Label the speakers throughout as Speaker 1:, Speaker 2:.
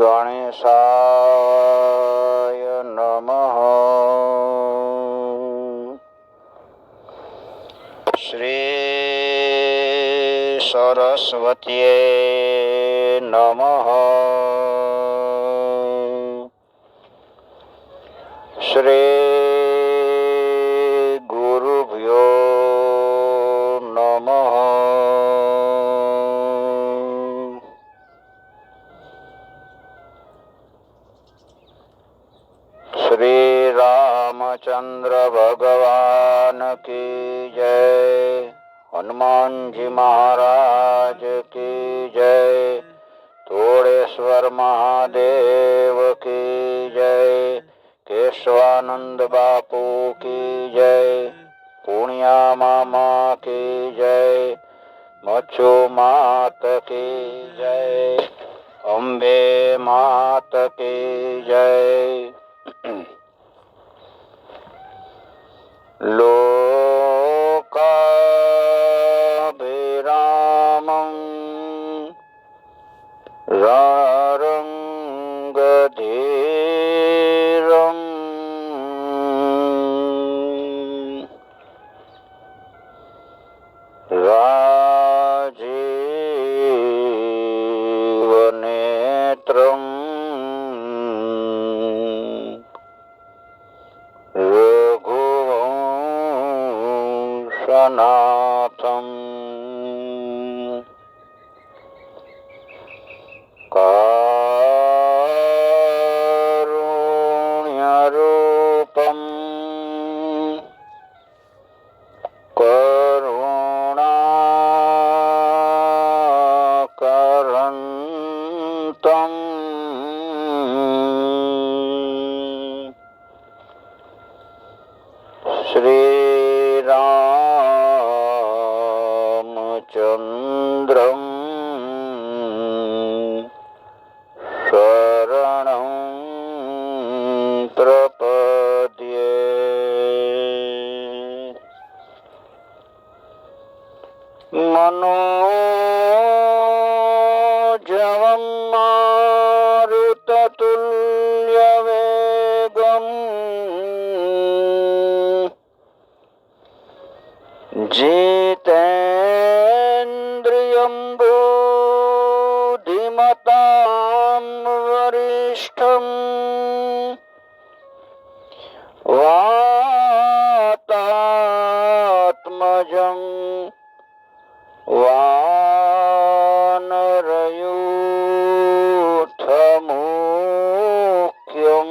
Speaker 1: ગણેશાય નમઃ. શ્રી સરસ્વતીએ નમઃ. શ્રી ગુરુભ્યો નમઃ. શ્રી રામચંદ્ર ભગવાન કી જય. હનુમાનજી મહારાજ કી જય. તોડેશ્વર મહાદેવ કી જય. કેશવાનંદ બાપુ કી જય. પુણ્યા મામા કી જય. મચ્છુ માત કી જય. અંબે માત કી જય. લોકાભિરામં રણરંગધીરં રાજીવનેત્રં રઘુવંશનાથં કારુણ્યરૂપં કરુણાકરંતં શ્રીરામચંદ્રં શરણં પ્રપદ્યે. મનોજવં મારુતતુલ્યવેગં જીતેન્દ્રિયં બુદ્ધિમતાં વરિષ્ઠં વાતાત્મજં વાનરયુથમુખ્યં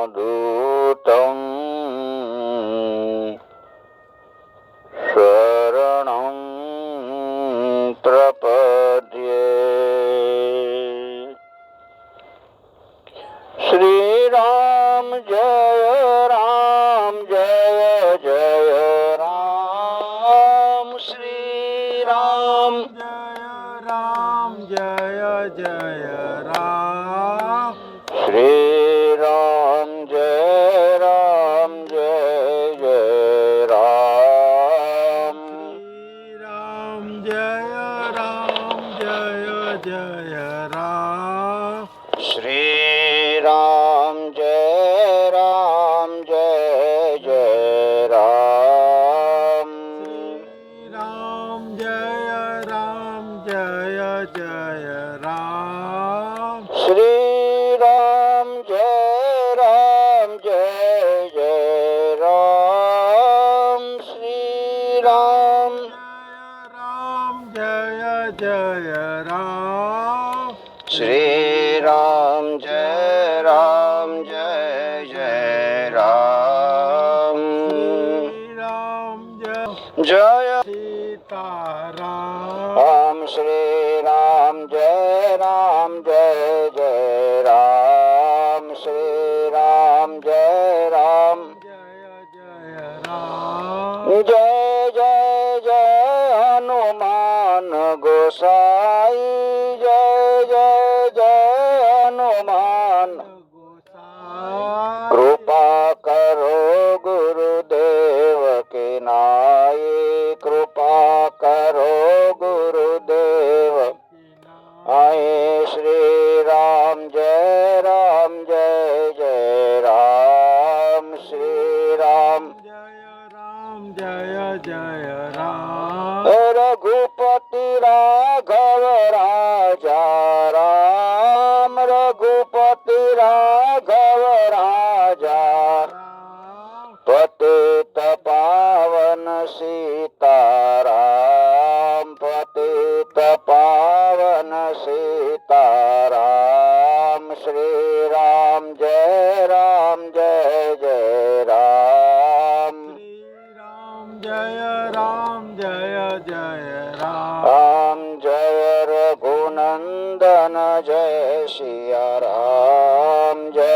Speaker 1: શ્રીરામદૂતં શરણં પ્રપદ્યે. શ્રીરામ જય રામ જય જય રામ. શ્રીરામ
Speaker 2: જય રામ જય જય રામ.
Speaker 1: શ્રીરામ જય રામ જય જય રામ.
Speaker 2: રામ જય રામ જય જય રામ.
Speaker 1: શ્રીરામ જય રામ જય જય રામ.
Speaker 2: રામ જય રામ જય જય રામ.
Speaker 1: શ્રીરામ જય રામ જય જય રામ. શ્રીરામ
Speaker 2: રામ જય જય રામ.
Speaker 1: શ્રીરામ જય રામ જય જય રામ.
Speaker 2: રામ જય
Speaker 1: જય
Speaker 2: સીતારામ.
Speaker 1: રામ. શ્રીરામ જય રામ જય જય રામ. શ્રીરામ જય રામ
Speaker 2: જય જય રામ.
Speaker 1: જય જય જય હનુમાન ગોસાઈ. જય જય જય હનુમાન. કૃપા કરો ગુરુદેવ કરો ગુરુદેવ અહીં શ્રી રામ જય જય રામ શ્રી રામ
Speaker 2: જય જય રામ
Speaker 1: રઘુપતિ રાઘવ રાજા રામ રઘુપતિ રાઘવ રાજા પતિત પાવન સીતારામ પતિત પાવન સીતારામ શ્રી રામ જય જય રામ
Speaker 2: જય જય રામ
Speaker 1: રામ જય રઘુનંદન જય સિયા રામ જય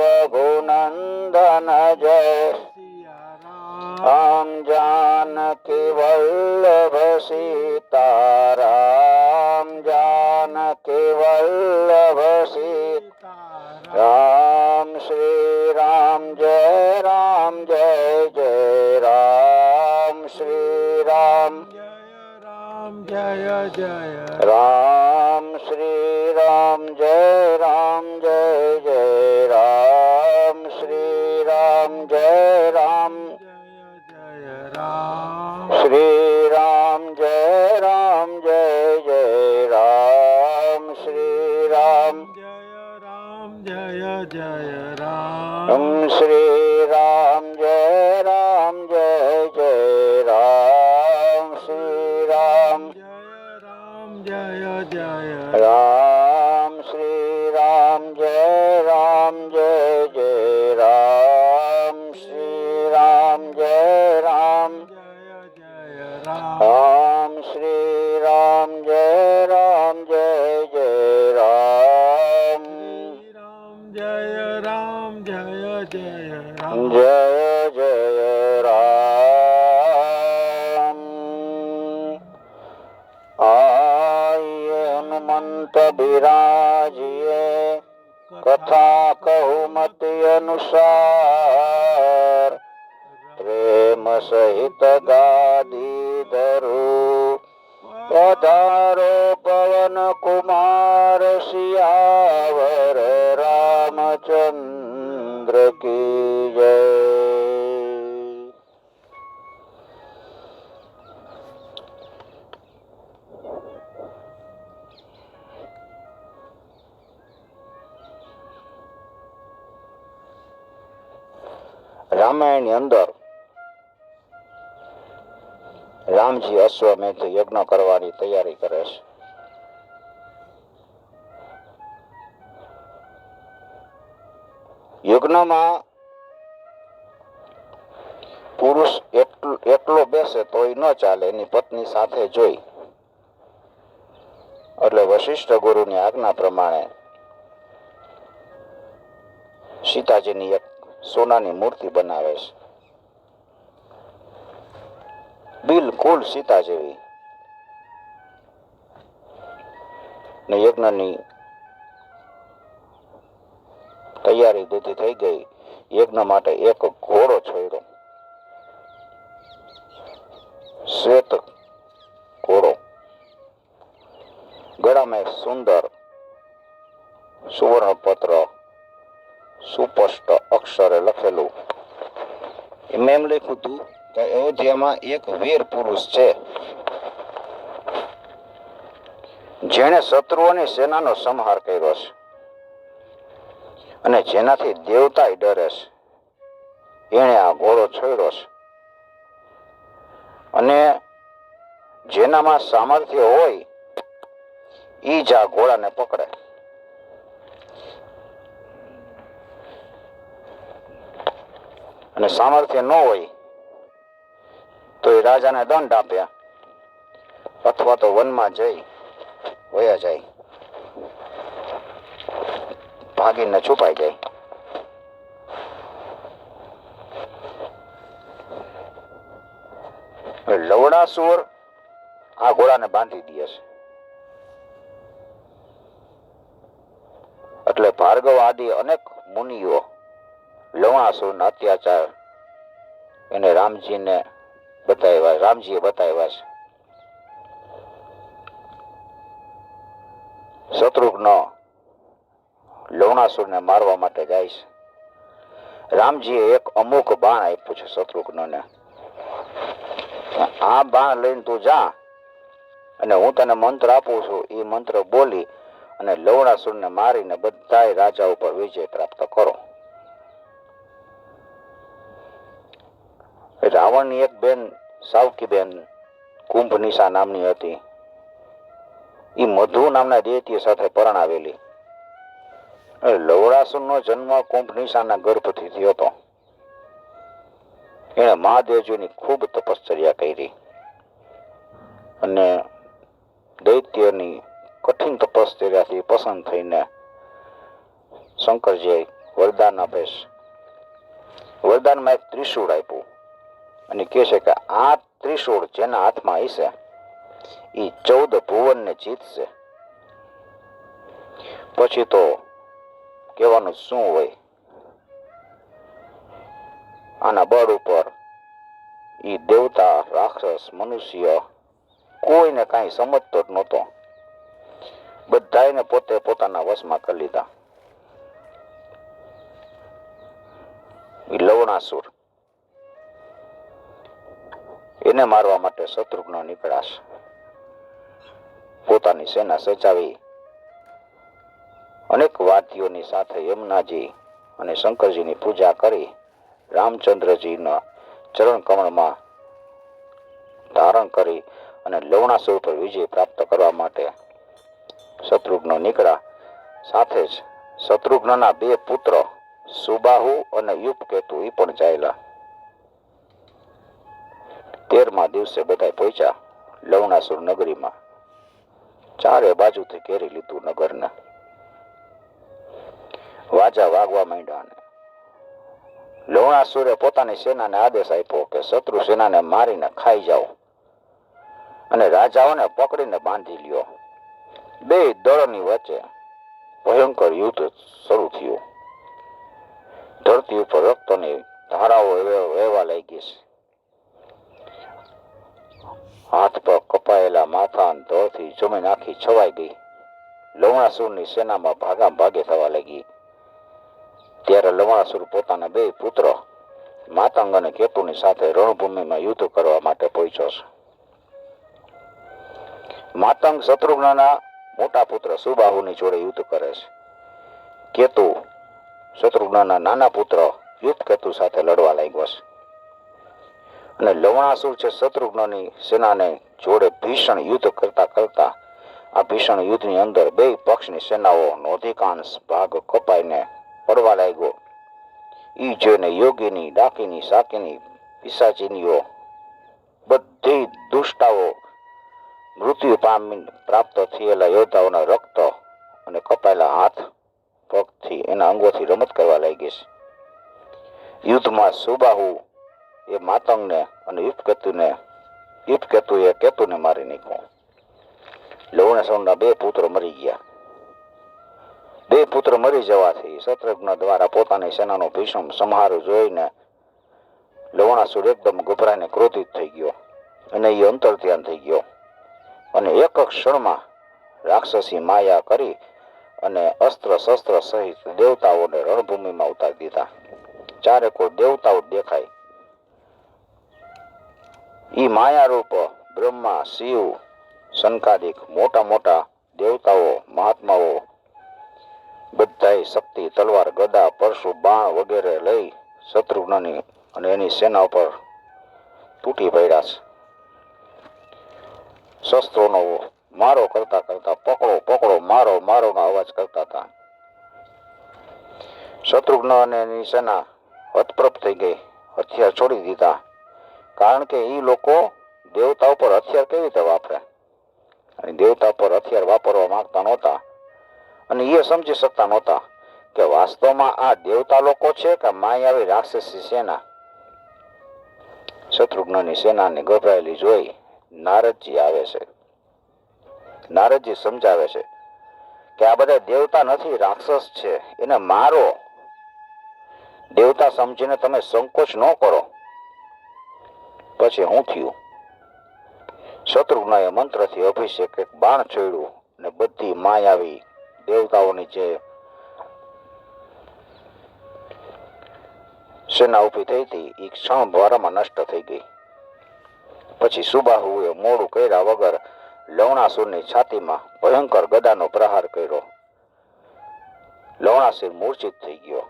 Speaker 1: રઘુનંદન જય રામ जानकी वल्लभ सीताराम जानकी वल्लभ सीताराम श्री राम जय जय राम श्री राम
Speaker 2: जय
Speaker 1: राम श्री राम जय जय राम श्री राम जय राम श्री राम जय जय राम श्री राम
Speaker 2: जय राम
Speaker 1: श्री राम जय जय राम श्री राम
Speaker 2: जय
Speaker 1: राम श्री राम जय जय राम श्री राम जय राम राम श्री राम जय जय राम
Speaker 2: जय राम
Speaker 1: जय जय राम आइए हनुमंत बिराजिए कथा कहु मति अनुसार प्रेम सहित गादी धरु पधारो पवन कुमार सियावर रामचंद्र की जय। રામાયણની અંદર રામજી અશ્વમેધ યજ્ઞ કરવાની તૈયારી કરે છે. યજ્ઞમાં પુરુષ એકલો બેસે તોય ન ચાલે, એની પત્ની સાથે જોઈ. એટલે વશિષ્ઠ ગુરુની આજ્ઞા પ્રમાણે સીતાજીની એક સોનાની મૂર્તિ બનાવે છે, બિલકુલ સીતા જેવી. ને યજ્ઞની તૈયારી બધી થઈ ગઈ. યજ્ઞ માટે એક ઘોડો છોડ્યો, શ્વેત ઘોડો, ગળામાં એક સુંદર સુવર્ણપત્ર સુસ્પષ્ટ અક્ષરે લખેલું. એમ લખ્યું હતું કે અયોધ્યામાં એક વીર પુરુષ છે, જેણે શત્રુઓની સેનાનો સંહાર કર્યો છે અને જેનાથી દેવતા ડરે છે. એણે આ ઘોડો છોડ્યો છે અને જેનામાં સામર્થ્ય હોય ઈ જ આ ઘોડાને પકડે. અને સામર્થ્ય ન હોય તો એ રાજાને દંડ આપ્યા અથવા તો વનમાં જઈ વયા જાય, ભાગીને છુપાઈ જાય. લવણાસુર આ ઘોડાને બાંધી દે છે. એટલે ભાર્ગવ આદિ અનેક મુનિઓ લવણાસુરના અત્યાચાર એને રામજીએ બતાવ્યા છે. શત્રુઘ્ન લવણાસુરને મારવા માટે જાય છે. રામજીએ એક અમુક બાણ આપ્યું છે શત્રુઘ્નને. આ બાણ લઈને તું જા અને હું તને મંત્ર આપું છું. એ મંત્ર બોલી અને લવણાસુરને મારીને બધાય રાજા ઉપર વિજય પ્રાપ્ત કરો. રાવણની એક બેન સાવકી બેન કુંભનિશા નામની હતી. એ મધુ નામના દૈત્ય સાથે પરણાવેલી. લવણાસુરનો જન્મ કુંભનિશાના ગર્ભથી થયો હતો. એણે મહાદેવજીની ખૂબ તપશ્ચર્યા કરી અને દૈત્યની કઠિન તપશ્ચર્યાથી પસંદ થઈને શંકરજીએ વરદાન આપે છે. વરદાનમાં એક ત્રિશૂળ આપ્યું અને કહે છે કે આ ત્રિશૂળ જેના હાથમાં હશે એ 14 ભુવનને જીતશે. પછી તો કહેવાનું શું હોય. આના બળ ઉપર એ દેવતા, રાક્ષસ, મનુષ્ય કોઈને કાંઈ સમજતો જ નહોતો. બધાને પોતે પોતાના વશમાં કરી લીધા. એ લવણાસુર, એને મારવા માટે શત્રુઘ્ન નીકળાશે. પોતાની સેના સજાવી અનેક વાદ્યોની સાથે યમુનાજી અને શંકરજીની પૂજા કરી રામચંદ્રજીના ચરણ કમળમાં ધારણ કરી અને લવણાસુર પર વિજય પ્રાપ્ત કરવા માટે શત્રુઘ્ન નીકળ્યા. સાથે જ શત્રુઘ્નના 2 પુત્ર સુબાહુ અને યુપકેતુ એ પણ ચાલ્યા. 13મા દિવસે બધા પહોંચ્યા લવણાસુર નગરીમાં. ચારે બાજુથી ઘેરી લીધું નગરને. વાજા વાગવા માંડ્યા. લવણાસુરે પોતાની સેનાને આદેશ આપ્યો કે શત્રુ સેનાને મારીને ખાઈ જાઓ અને રાજાઓને પકડીને બાંધી લ્યો. 2 દળની વચ્ચે ભયંકર યુદ્ધ શરૂ થયું. ધરતી ઉપર રક્તની ધારાઓ વહેવા લાગી છે. હાથ પર કપાયેલા માથા ધોળથી જમીન આખી છવાઈ ગઈ. લવણાસુરની સેનામાં ભાગામ ભાગે થવા લાગી. ત્યારે લવણાસુર પોતાના 2 પુત્ર માતંગ અને કેતુની સાથે રણભૂમિમાં યુદ્ધ કરવા માટે પહોંચ્યો છે. માતંગ શત્રુઘ્નના મોટા પુત્ર સુબાહુની જોડે યુદ્ધ કરે છે. કેતુ શત્રુઘ્નના નાના પુત્ર યુપકેતુ સાથે લડવા લાગ્યો છે. અને લવણાસુર છે શત્રુઘ્નની સેનાને જોડે ભીષણ યુદ્ધ કરતા કરતા આ ભીષણ યુદ્ધની અંદર 2 પક્ષની સેનાઓનો અધિકાંશ ભાગ કપાઈને પડવા લાગ્યો. ઈ જોઈને યોગીની, ડાકીની, સાકીની, પિશાચીનીઓ બધી દુષ્ટાઓ મૃત્યુ પામી પ્રાપ્ત થયેલા યોદ્ધાઓના રક્ત અને કપાયેલા હાથ પગથી એના અંગોથી રમત કરવા લાગી છે. યુદ્ધમાં સુબાહુ એ માતંગને અને યુપકેતુએ કેતુને મારી નાખ્યો. લવણાસુરના 2 પુત્ર મરી ગયા. 2 પુત્ર મરી જવાથી શત્રુઘ્ન દ્વારા પોતાની સેનાનો ભીષણ સંહાર જોઈને લવણાસુર એકદમ ગભરાઈને ક્રોધિત થઈ ગયો અને એ અંતર્ધ્યાન થઈ ગયો અને એક ક્ષણમાં રાક્ષસી માયા કરી અને અસ્ત્ર શસ્ત્ર સહિત દેવતાઓને રણભૂમિમાં ઉતારી દીધા. ચારે કોઈ દેવતાઓ દેખાય. ઈ માયારૂપ બ્રહ્મા, શિવ, શંકાદિક મોટા મોટા દેવતાઓ, મહાત્માઓ બધાય શક્તિ, તલવાર, ગદા, પરશુ, બાણ વગેરે લઈ શત્રુઘ્નની અને એની સેના ઉપર તૂટી પડ્યા છે. શસ્ત્રોનો મારો કરતા કરતા પકડો પકડો, મારો મારોનો અવાજ કરતા હતા. શત્રુઘ્ન અને એની સેના હતપ્રભ થઈ ગઈ, હથિયાર છોડી દીધા. કારણ કે એ લોકો દેવતા ઉપર હથિયાર કેવી રીતે વાપરે, અને દેવતા ઉપર હથિયાર વાપરવા માંગતા નહોતા અને એ સમજી શકતા નહોતા કે વાસ્તવમાં આ દેવતા લોકો છે કે માયાવી રાક્ષસી સેના. શત્રુઘ્નની સેનાને ગભરાયેલી જોઈ નારદજી આવે છે. નારદજી સમજાવે છે કે આ બધા દેવતા નથી, રાક્ષસ છે, એને મારો. દેવતા સમજીને તમે સંકોચ ન કરો. પછી હું થયું? શત્રુઘ્નએ મંત્રથી અભિષેક એક બાણ છોડ્યું અને બધી માયાવી દેવતાઓની જે સેના ઊભી થઈ હતી એ ક્ષણ ભરમાં નષ્ટ થઈ ગઈ. પછી સુબાહુએ મોડું કર્યા વગર લવણાસુરની છાતીમાં ભયંકર ગદાનો પ્રહાર કર્યો. લવણાસુર મૂર્છિત થઈ ગયો.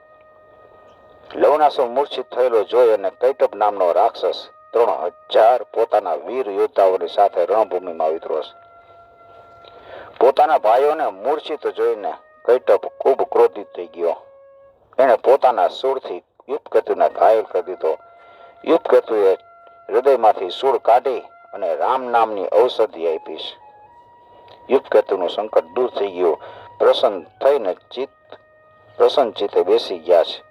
Speaker 1: લવણાસુર મૂર્છિત થયેલો જોઈ અને કૈટબ નામનો રાક્ષસ 3000 પોતાના વીર યોદ્ધાઓની સાથે રણભૂમિમાં વિતરો છે. પોતાના ભાઈઓને મૂર્છિત જોઈને કૈટબ ખૂબ ક્રોધિત થઈ ગયો. એણે પોતાના શૂળથી યુપકેતુને ઘાયલ કરી દીધો. યુપકેતુએ હૃદયમાંથી શૂળ કાઢી અને રામ નામની ઔષધિ આપી. યુપકેતુનું સંકટ દૂર થઈ ગયું. પ્રસન્ન ચિત્તે બેસી ગયા છે.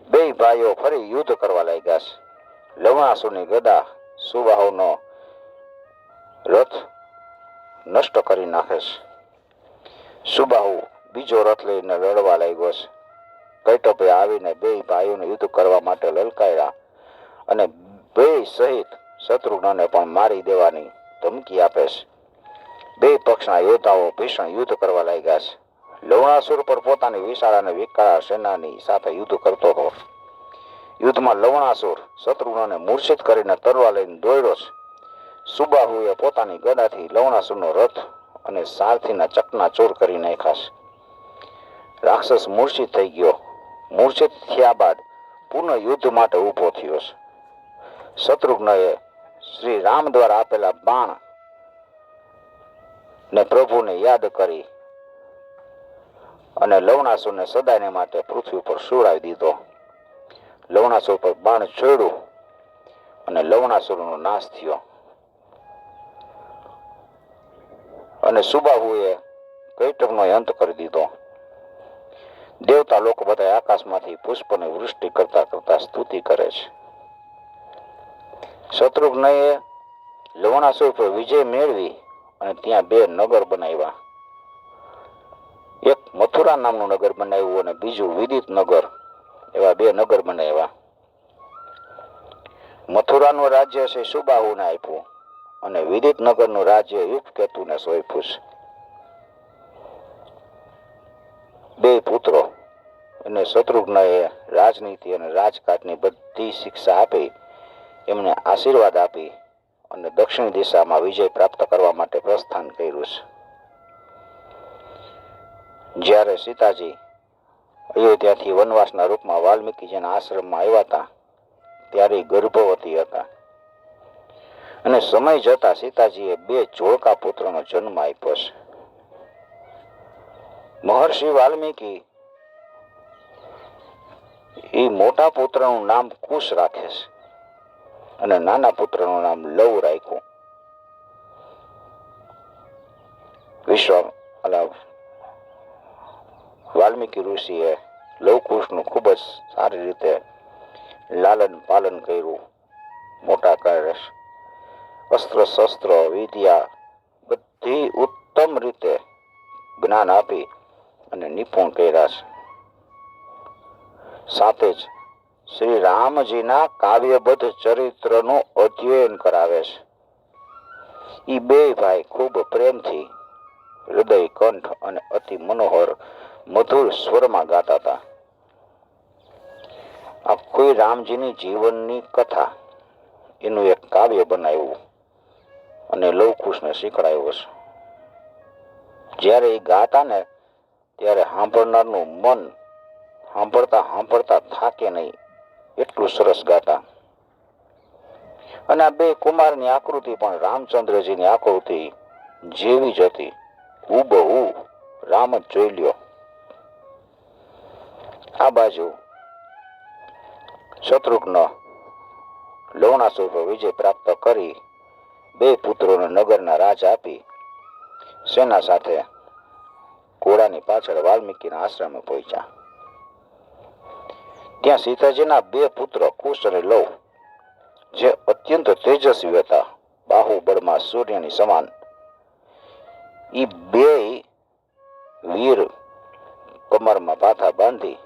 Speaker 1: બે ભાઈઓ ફરી યુદ્ધ કરવા લાગ્યા છે. લવણાસુરની ગદા સુબાહુનો રથ નષ્ટ કરી નાખે છે. સુબાહુ બીજો રથ લઈને લડવા લાગ્યો છે. કૈટબે આવીને બે ભાઈઓને યુદ્ધ કરવા માટે લલકાર્યા અને બે સહિત શત્રુઘ્નને પણ મારી દેવાની ધમકી આપે છે. બે પક્ષના યોદ્ધાઓ ભીષણ યુદ્ધ કરવા લાગ્યા છે. લવણાસુર પર પોતાની વિશાળ અને વિકરાળ સેનાની સાથે યુદ્ધ કરતો હતો. યુદ્ધમાં લવણાસુર શત્રુઘ્નને મૂર્છિત કરીને તરવાર લઈને દોડ્યો છે. સુબાહુએ પોતાની ગદાથી લવણાસુરનો રથ અને સારથીના ચકના ચોર કરી નાખ્યા છે. રાક્ષસ મૂર્છિત થઈ ગયો. મૂર્છિત થયા બાદ પુનઃ યુદ્ધ માટે ઊભો થયો છે. શત્રુઘ્નએ શ્રી રામ દ્વારા આપેલા બાણ ને પ્રભુને યાદ કરી અને લવણાસુરને સદાયને માટે પૃથ્વી પર સુવડાવી દીધો. લવણાસુર પર બાણ છોડ્યું અને લવણાસુરનો નાશ થયો. અને સુબાહુએ કૈટબનો અંત કરી દીધો. દેવતા લોકો બધા આકાશમાંથી પુષ્પની વૃષ્ટિ કરતા કરતા સ્તુતિ કરે છે. શત્રુઘ્નએ લવણાસુર પર વિજય મેળવી અને ત્યાં બે નગર બનાવ્યા. એક મથુરા નામનું નગર બનાવ્યું અને બીજું વિદિત નગર. એવા બે નગર બનાવ્યા. મથુરાનું રાજ્ય છે સુબાહુને આપ્યું અને વિદિત નગરનું રાજ્ય યુપકેતુને સોંપ્યું છે. બે પુત્રો અને શત્રુઘ્નએ રાજનીતિ અને રાજકાટની બધી શિક્ષા આપી, એમને આશીર્વાદ આપી અને દક્ષિણ દિશામાં વિજય પ્રાપ્ત કરવા માટે પ્રસ્થાન કર્યું છે. જ્યારે સીતાજી અયોધ્યાથી વનવાસના રૂપમાં વાલ્મીકીજીના આશ્રમમાં આવ્યા હતા ત્યારે ગર્ભવતી હતા અને સમય જતા સીતાજીએ બે જોડકા પુત્રનો જન્મ આપ્યો છે. મહર્ષિ વાલ્મીકી એ મોટા પુત્રનું નામ કુશ રાખે છે અને નાના પુત્રનું નામ લવ રાખ્યું. વાલ્મીકી ઋષિએ લવકુશનું ખૂબ જ સારી રીતે લાલન પાલન કર્યું. મોટા કર્યા, અસ્ત્ર શસ્ત્ર વિદ્યા બધી ઉત્તમ રીતે જ્ઞાન આપી અને નિપુણ કર્યા છે. સાથે જ શ્રી રામજીના કાવ્યબદ્ધ ચરિત્રનું અધ્યયન કરાવે છે. એ બે ભાઈ ખૂબ પ્રેમથી હૃદય કંઠ અને અતિ મનોહર મધુર સ્વરમાં ગાતા હતા. આખી રામજીની જીવનની કથા એનું એક કાવ્ય બનાવ્યું અને લવકુશને શીખડાયું છે. જ્યારે એ ગાતા ને ત્યારે સાંભળનારનું મન સાંભળતા થાકે નહીં, એટલું સરસ ગાતા. અને આ બે કુમારની આકૃતિ પણ રામચંદ્રજીની આકૃતિ જેવી જ હતી. હુબહુ રામ જ જોઈ લ્યો. આ બાજુ શત્રુઘ્ન લવણાસુર પર વિજય પ્રાપ્ત કરી બે પુત્રોને નગરના રાજ આપી સેના સાથે ઘોડાની પાછળ વાલ્મીકીના આશ્રમે પહોંચ્યા. ત્યાં સીતાજીના બે પુત્ર કુશ અને લવ, જે અત્યંત તેજસ્વી હતા, બાહુબળમાં સૂર્યની સમાન, એ બે વીર કમરમાં પાથા બાંધી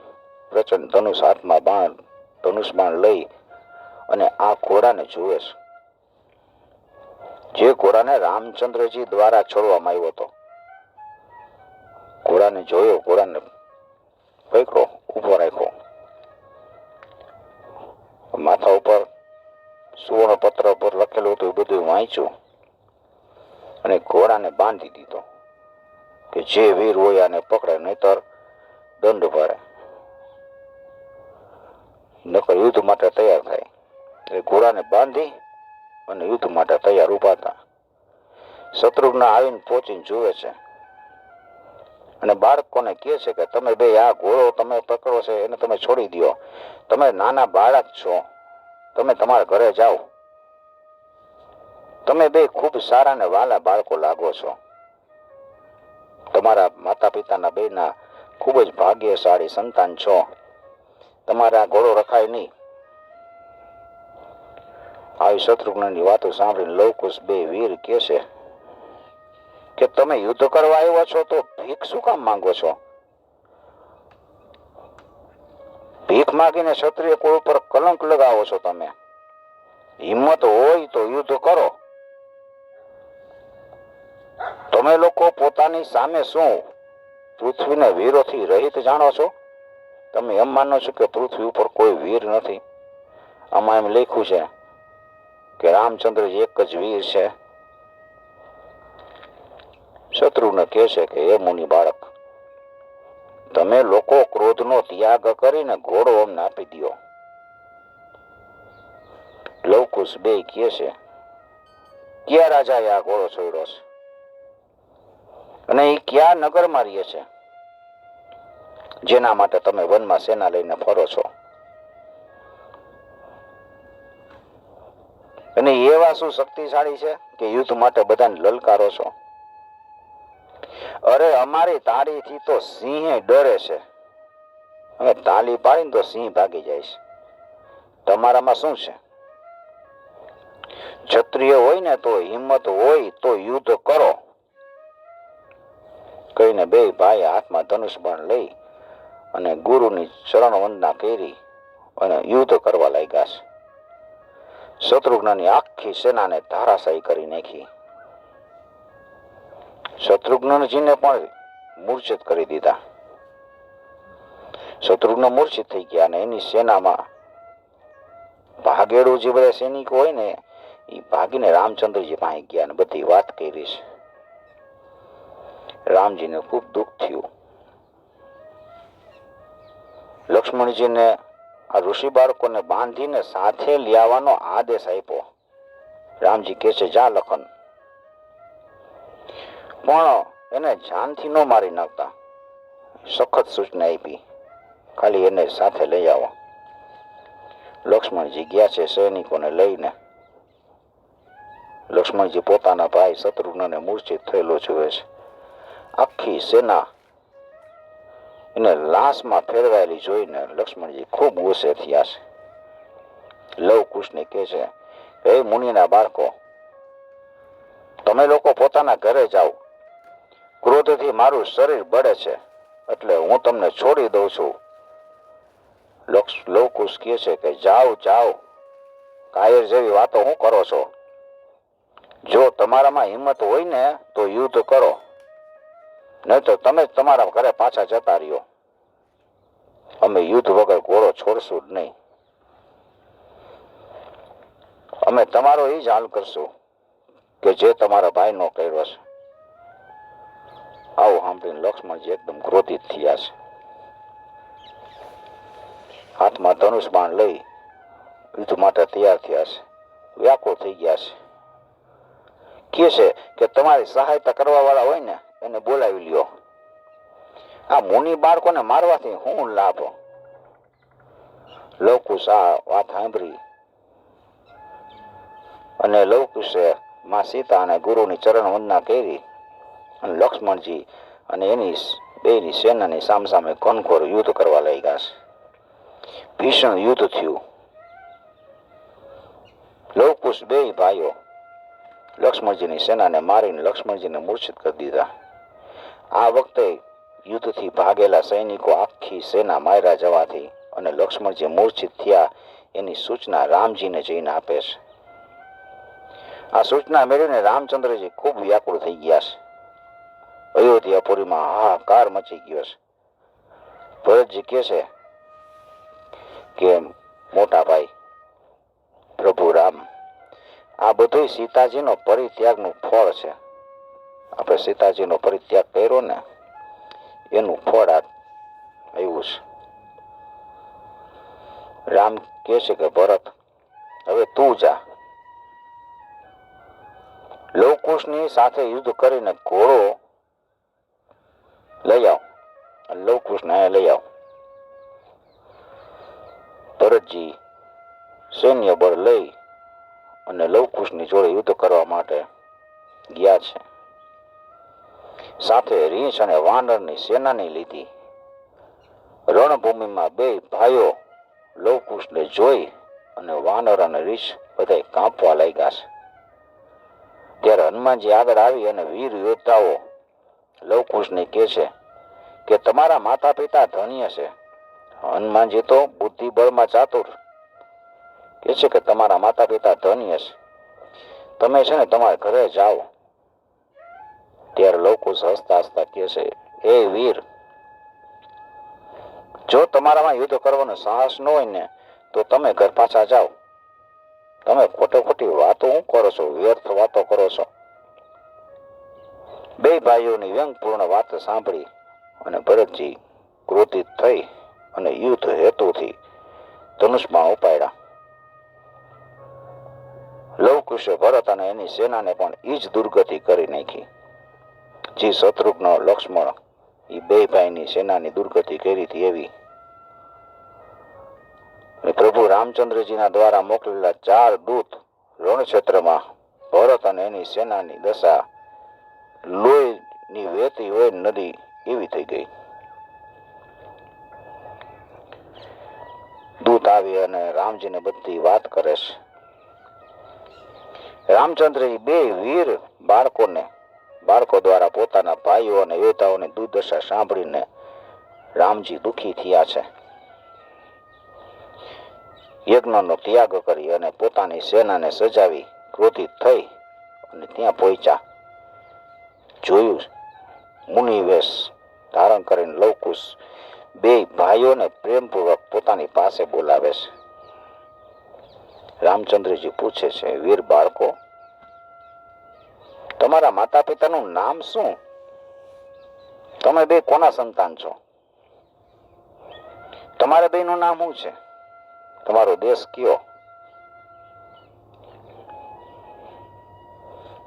Speaker 1: પ્રચંડ ધનુષ હાથમાં ધનુષ બાણ લઈ અને આ ઘોડાને જુએ છે. જે ઘોડાને રામચંદ્રજી દ્વારા છોડવામાં આવ્યો હતો. ઘોડાને જોયો, ઘોડાને પકડો, ઊભો રાખ્યો. માથા ઉપર સુવર્ણ પત્ર પર લખેલું હતું એ બધું વાંચ્યું અને ઘોડાને બાંધી દીધો કે જે વીર હોય આને પકડે, નહીતર દંડ ભરે, નકર યુદ્ધ માટે તૈયાર થાય. એટલે ઘોડાને બાંધી અને યુદ્ધ માટે તૈયાર ઉભા હતા. શત્રુઘ્ન આવીને પહોંચીને જુએ છે અને બાળકોને કહે છે કે તમે બે આ ઘોડો તમે પકડો છે એને તમે છોડી દો. તમે નાના બાળક છો, તમે તમારા ઘરે જાઓ. તમે બે ખૂબ સારા ને વાલા બાળકો લાગો છો. તમારા માતા પિતાના બેના ખૂબ જ ભાગ્યશાળી સંતાન છો. તમારા ઘોડો રખાય નહીં. આવી શત્રુઘ્નની વાતો સાંભળીને લવકુશ બે વીર કહે છે કે તમે યુદ્ધ કરવા આવ્યા છો તો ભીખ શું કામ માંગો છો? ભીખ માંગીને ક્ષત્રિય કુળ ઉપર કલંક લગાવો છો તમે. હિંમત હોય તો યુદ્ધ કરો. તમે લોકો પોતાની સામે શું પૃથ્વીના વીરોથી રહિત જાણો છો? તમે એમ માનો છો કે પૃથ્વી ઉપર કોઈ વીર નથી? આમાં એમ લખ્યું છે કે રામચંદ્ર એક જ વીર છે. શત્રુઘ્ન કહે છે કે એ મુનિ બાળક, તમે લોકો ક્રોધનો ત્યાગ કરીને ઘોડો અમને આપી દો. લવકુશ બે કહે છે ક્યાં રાજાએ આ ઘોડો છોડ્યો છે અને એ ક્યાં નગરમાં રહે છે જેના માટે તમે વનમાં સેના લઈને ફરો છો? અને એવા શું શક્તિશાળી છે કે યુદ્ધ માટે બધાને લલકારો છો? અરે અમારી તાળીથી તો સિંહ ડરે છે. અમે તાળી પાડીને તો સિંહ ભાગી જાય છે. તમારામાં શું છે? ક્ષત્રિય હોય ને તો હિંમત હોય તો યુદ્ધ કરો. કહીને બે ભાઈ હાથમાં ધનુષ બાણ લઈ અને ગુરુની ચરણ વંદના કરી અને યુદ્ધ કરવા લાગ્યા છે. શત્રુઘ્નની આખી સેનાને ધારાશાયી કરી નાખી. શત્રુઘ્નજીને પણ મૂર્છિત કરી દીધા. શત્રુઘ્ન મૂર્છિત થઈ ગયા અને એની સેનામાં ભાગેડુ જે બધા સૈનિકો હોય ને એ ભાગીને રામચંદ્રજી પાસે ગયા અને બધી વાત કરી છે. રામજીને ખૂબ દુઃખ થયું. લક્ષ્મણજીને આ ઋષિ બાળકોને બાંધીને સાથે લાવવાનો આદેશ આપ્યો. રામજી કહે છે જા લખન, પણ એને જાનથી ન મારી નાખતા. સખત સૂચના આપી, ખાલી એને સાથે લઈ આવો. લક્ષ્મણજી ગયા છે સૈનિકોને લઈને. લક્ષ્મણજી પોતાના ભાઈ શત્રુઘ્નને મૂર્છિત થયેલો જુએ છે. આખી સેના એને લાશમાં ફેરવાયેલી જોઈને લક્ષ્મણજી ખૂબ ગુસ્સે થયા છે. લવકુશને કહે છે હે મુનિના બાળકો, તમે લોકો પોતાના ઘરે જાઓ. ક્રોધથી મારું શરીર બળે છે એટલે હું તમને છોડી દઉં છું. લવકુશ કહે છે કે જાઓ જાઓ, કાયર જેવી વાતો હું કરો છો? જો તમારામાં હિંમત હોય ને તો યુદ્ધ કરો, નહીં તો તમે તમારા ઘરે પાછા જતા રહ્યો. અમે યુદ્ધ વગર ઘોડો છોડશું જ નહીં. અમે તમારો એ જ હાલ કરશું કે જે તમારા ભાઈનો કર્યો છે. આવું સાંભળીને લક્ષ્મણજી એકદમ ક્રોધિત થયા છે. હાથમાં ધનુષ બાણ લઈ યુદ્ધ માટે તૈયાર થયા છે. વ્યાકુળ થઈ ગયા છે. કહે છે કે તમારી સહાયતા કરવા વાળા હોય ને એને બોલાવી લ્યો. આ મુનિ બાળકોને મારવાથી શું લાભ? લવકુશ આ વાત સાંભળી અને લવકુશે માં સીતા અને ગુરુની ચરણ વંદના કરી અને લક્ષ્મણજી અને એની બેની સેનાની સામસામે ઘનઘોર યુદ્ધ કરવા લાગ્યા છે. ભીષણ યુદ્ધ થયું. લવકુશ બે ભાઈઓ લક્ષ્મણજીની સેનાને મારીને લક્ષ્મણજીને મૂર્છિત કરી દીધા. આ વખતે યુદ્ધથી ભાગેલા સૈનિકો આખી સેના માર્યા જવાથી અને લક્ષ્મણજી મૂર્છિત થયા એની સૂચના રામજીને જઈને આપે છે. આ સૂચના મેળવીને રામચંદ્રજી ખૂબ વ્યાકુળ થઈ ગયા છે. અયોધ્યાપુરીમાં હાહાકાર મચી ગયો છે. ભરતજી કહે છે કે મોટા ભાઈ પ્રભુ રામ, આ બધું સીતાજીનો પરિત્યાગનું ફળ છે. આપણે સીતાજીનો પરિત્યાગ કર્યો ને એનું ફળ આ આવ્યું છે. રામ કહે છે કે ભરત, હવે તું જા, લવકુશની સાથે યુદ્ધ કરીને ઘોડો લઈ આવ, લવકુશને લઈ આવ. ભરતજી સૈન્ય બળ લઈ અને લવકુશની જોડે યુદ્ધ કરવા માટે ગયા છે. સાથે રીંછ અને વાનરની સેનાની લીધી. રણભૂમિમાં બે ભાઈઓ લવકુશને જોઈ અને વાનર અને રીંછ બધા કાંપવા લાગ્યા છે. ત્યારે હનુમાનજી આગળ આવી અને વીર યોદ્ધાઓ લવકુશને કહે છે કે તમારા માતા પિતા ધન્ય છે. હનુમાનજી તો બુદ્ધિબળમાં ચાતુર, કહે છે કે તમારા માતા પિતા ધન્ય છે, તમે છે ને તમારા ઘરે જાઓ. ત્યારે લવકુશ હસતા હસતા કહે છે, એ વીર, જો તમારામાં યુદ્ધ કરવાનો સાહસ ન હોય ને તો તમે ઘર પાછા જાઓ. તમે ખોટી વાતો શું કરો છો, વ્યર્થ વાતો કરો છો. બે ભાઈઓની વ્યંગપૂર્ણ વાત સાંભળી અને ભરતજી ક્રોધિત થઈ અને યુદ્ધ હેતુથી ધનુષમાં ઉપાડ્યા. લવકુશે ભરત અને એની સેનાને પણ ઈ જ દુર્ગતિ કરી નાખી. જે શત્રુઘ્ન લક્ષ્મણ એ બે ભાઈની સેનાની દુર્ગતિ કરી હતી એવી. પ્રભુ રામચંદ્રજીના દ્વારા મોકલેલા 4 દૂત રણક્ષેત્રમાં ભરત અને એની સેનાની દશા લોહીની વહેતી હોય નદી એવી થઈ ગઈ. દૂત આવી અને રામજીને બધી વાત કરે છે. રામચંદ્રજી બે વીર બાળકો દ્વારા પોતાના ભાઈઓ અને યોદ્ધાઓની દુર્દશા સાંભળીને રામજી દુઃખી થયા છે. યજ્ઞનો ત્યાગ કરી અને પોતાની સેનાને સજાવી ક્રોધિત થઈ અને ત્યાં પહોંચ્યા. જોયું, મુનિવેશ ધારણ કરીને લવકુશ બે ભાઈઓને પ્રેમપૂર્વક પોતાની પાસે બોલાવે છે. રામચંદ્રજી પૂછે છે, વીર બાળકો, તમારા માતા પિતાનું નામ શું? તમે બે કોના સંતાન છો? તમારા બેનું નામ શું છે? તમારો દેશ કયો?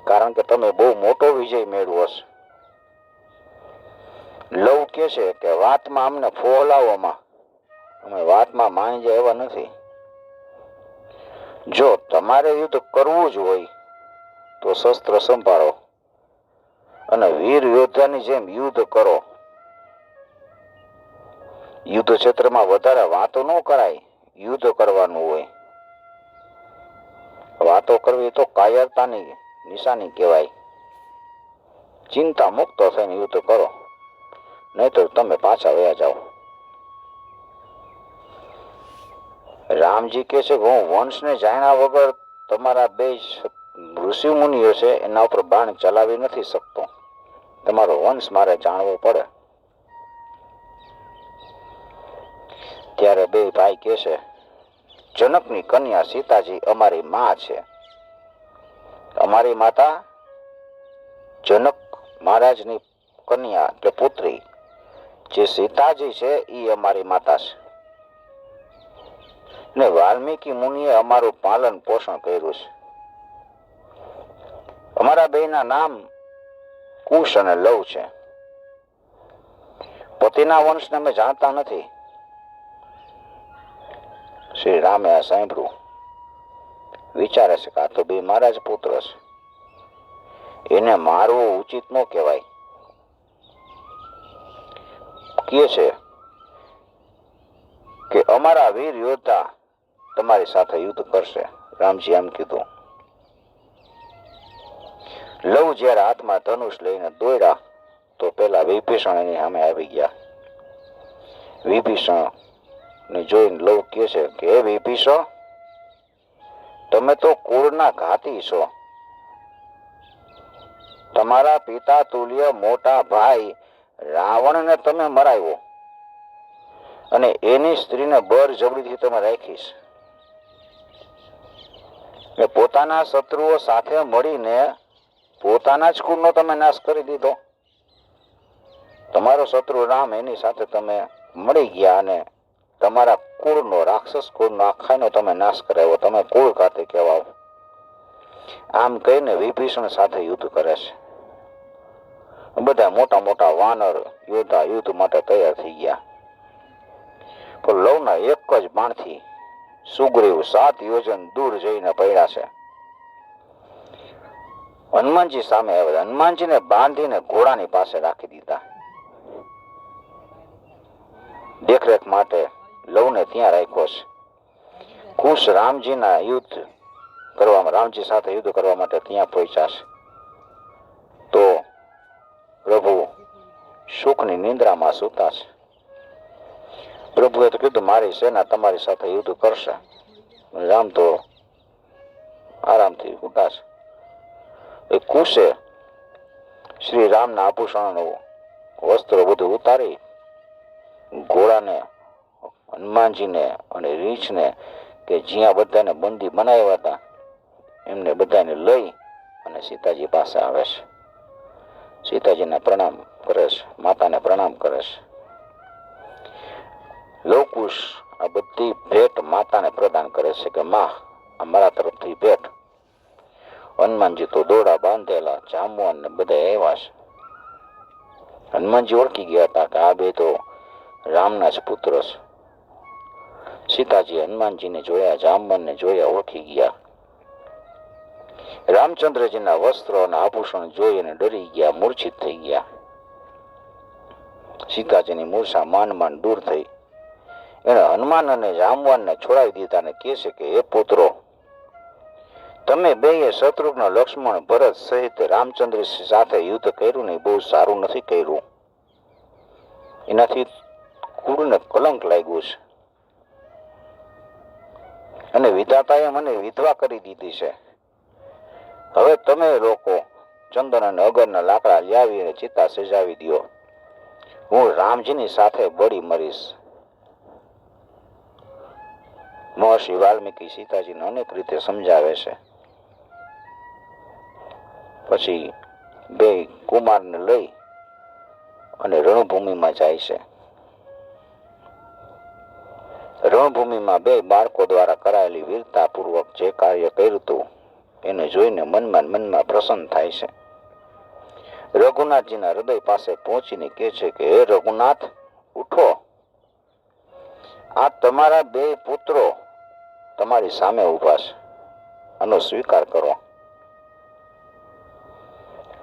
Speaker 1: કારણ કે તમે બહુ મોટો વિજય મેળવો છે. લવ કહે છે કે વાતમાં અમને ફોહલાવવામાં અમે વાતમાં માની જાય એવા નથી. જો તમારે યુદ્ધ કરવું જ હોય તો શસ્ત્ર સંભાળો અને વીર યોદ્ધાની જેમ યુદ્ધ કરો. યુદ્ધ ક્ષેત્રમાં વધારે વાતો ન કરાય, યુદ્ધ કરવાનું હોય. વાતો કરવી તો કાયરતાની નિશાની કહેવાય. ચિંતા મુક્ત થઈને યુદ્ધ કરો, નહીં તો તમે પાછા વયા જાઓ. રામજી કહે છે કે હું વંશને જાણ્યા વગર તમારા બે ઋષિ મુનિઓ છે એના ઉપર બાણ ચલાવી નથી શકતો. તમારો વંશ મારે જાણવો પડે. ત્યારે બે ભાઈ કહે છે, જનકની કન્યા સીતાજી અમારી માં છે. અમારી માતા જનક મહારાજની કન્યા કે પુત્રી જે સીતાજી છે એ અમારી માતા છે. ને વાલ્મીકી મુનિએ અમારું પાલન પોષણ કર્યું છે. અમારા બેના નામ કુશ અને લવ છે. પતિના વંશને અમે જાણતા નથી. શ્રી રામે આ સાંભળ્યું, વિચારે છે કે આ તો બે મારા જ પુત્ર છે, એને મારવું ઉચિત ન કહેવાય. કહે છે કે અમારા વીર યોદ્ધા તમારી સાથે યુદ્ધ કરશે. રામજી એમ કીધું. લવ જ્યારે હાથમાં ધનુષ લઈને દોડ્યા તો પેલા વિભીષણ એની સામે આવી ગયા. વિભીષણ ને જોઈને લવ કહે છે કે હે વિભીષણ, તમે તો કુળના ઘાતી છો તમારા પિતા તુલ્ય મોટા ભાઈ રાવણને તમે મરાવ્યો અને એની સ્ત્રીને બળજબરીથી તમે રાખીશ. એ પોતાના શત્રુઓ સાથે મળીને પોતાના જ કુળનો તમે નાશ કરી દીધો. તમારો શત્રુ રામ, એની સાથે તમે મળી ગયા અને તમારા કુળનો, રાક્ષસ કુળનો આખાનો તમે નાશ કરાવ્યો. તમે કુળ ઘાતી કહેવાઓ. આમ કહીને વિભીષણ સાથે યુદ્ધ કરે છે. બધા મોટા મોટા વાનર યોદ્ધા યુદ્ધ માટે તૈયાર થઈ ગયા. પણ લવના એક જ બાણથી સુગ્રીવ 7 યોજન દૂર જઈને પડ્યા છે. હનુમાનજી સામે આવ્યા. હનુમાનજીને બાંધીને ઘોડાની પાસે રાખી દીધા. દેખરેખ માટે લવને ત્યાં રાખ્યો છે. કુશ રામજીના યુદ્ધ કરવામાં, રામજી સાથે યુદ્ધ કરવા માટે ત્યાં પહોંચ્યા છે. તો પ્રભુ સુખની નિંદ્રામાં સૂતા છે. પ્રભુએ તો કીધું મારી સેના તમારી સાથે યુદ્ધ કરશે. રામ તો આરામથી સૂતા છે. એ કુશે શ્રી રામના આભૂષણોનું વસ્ત્રો બધું ઉતારી ઘોડાને, હનુમાનજીને અને રીંછને કે જ્યાં બધાને બંદી બનાવ્યા હતા એમને બધાને લઈ અને સીતાજી પાસે આવે છે. સીતાજીને પ્રણામ કરે છે, માતાને પ્રણામ કરે છે. લવકુશ આ બધી ભેટ માતાને પ્રદાન કરે છે કે માં, આ મારા તરફથી ભેટ. હનુમાનજી તો દોડા બાંધેલા, જામવાન ને બધા આવ્યા છે. હનુમાનજી ઓળખી ગયા હતા કે આ બે તો રામના જ પુત્ર છે. સીતાજી હનુમાનજીને જોયા, જામવાનને જોયા, ઓળખી ગયા. રામચંદ્રજીના વસ્ત્રો અને આભૂષણ જોઈને ડરી ગયા, મૂર્છિત થઈ ગયા. સીતાજીની મૂર્છા માંડ માંડ દૂર થઈ. એને હનુમાન અને જામવાનને છોડાવી દીધા અને કહે છે કે એ પુત્રો, તમે બેએ શત્રુઘ્ન, લક્ષ્મણ, ભરત સહિત રામચંદ્ર સાથે યુદ્ધ કર્યું ને બહુ સારું નથી કર્યું. એનાથી કુળને કલંક લાગ્યું છે અને વિધાતાએ મને વિધવા કરી દીધી છે. હવે તમે લોકો ચંદન અને અગરના લાકડા લાવી અને ચિતા સજાવી દો. હું રામજીની સાથે બળી મરીશ. મહર્ષિ વાલ્મીકી સીતાજીને અનેક રીતે સમજાવે છે. પછી બે કુમારને લઈ અને રણભૂમિમાં જાય છે. રણભૂમિમાં બે બાળકો દ્વારા કરાયેલી વીરતાપૂર્વક જે કાર્ય કર્યું હતું એને જોઈને મનમાં પ્રસન્ન થાય છે. રઘુનાથજીના હૃદય પાસે પહોંચીને કહે છે કે હે રઘુનાથ, ઉઠો. આ તમારા બે પુત્રો તમારી સામે ઊભા છે, આનો સ્વીકાર કરો.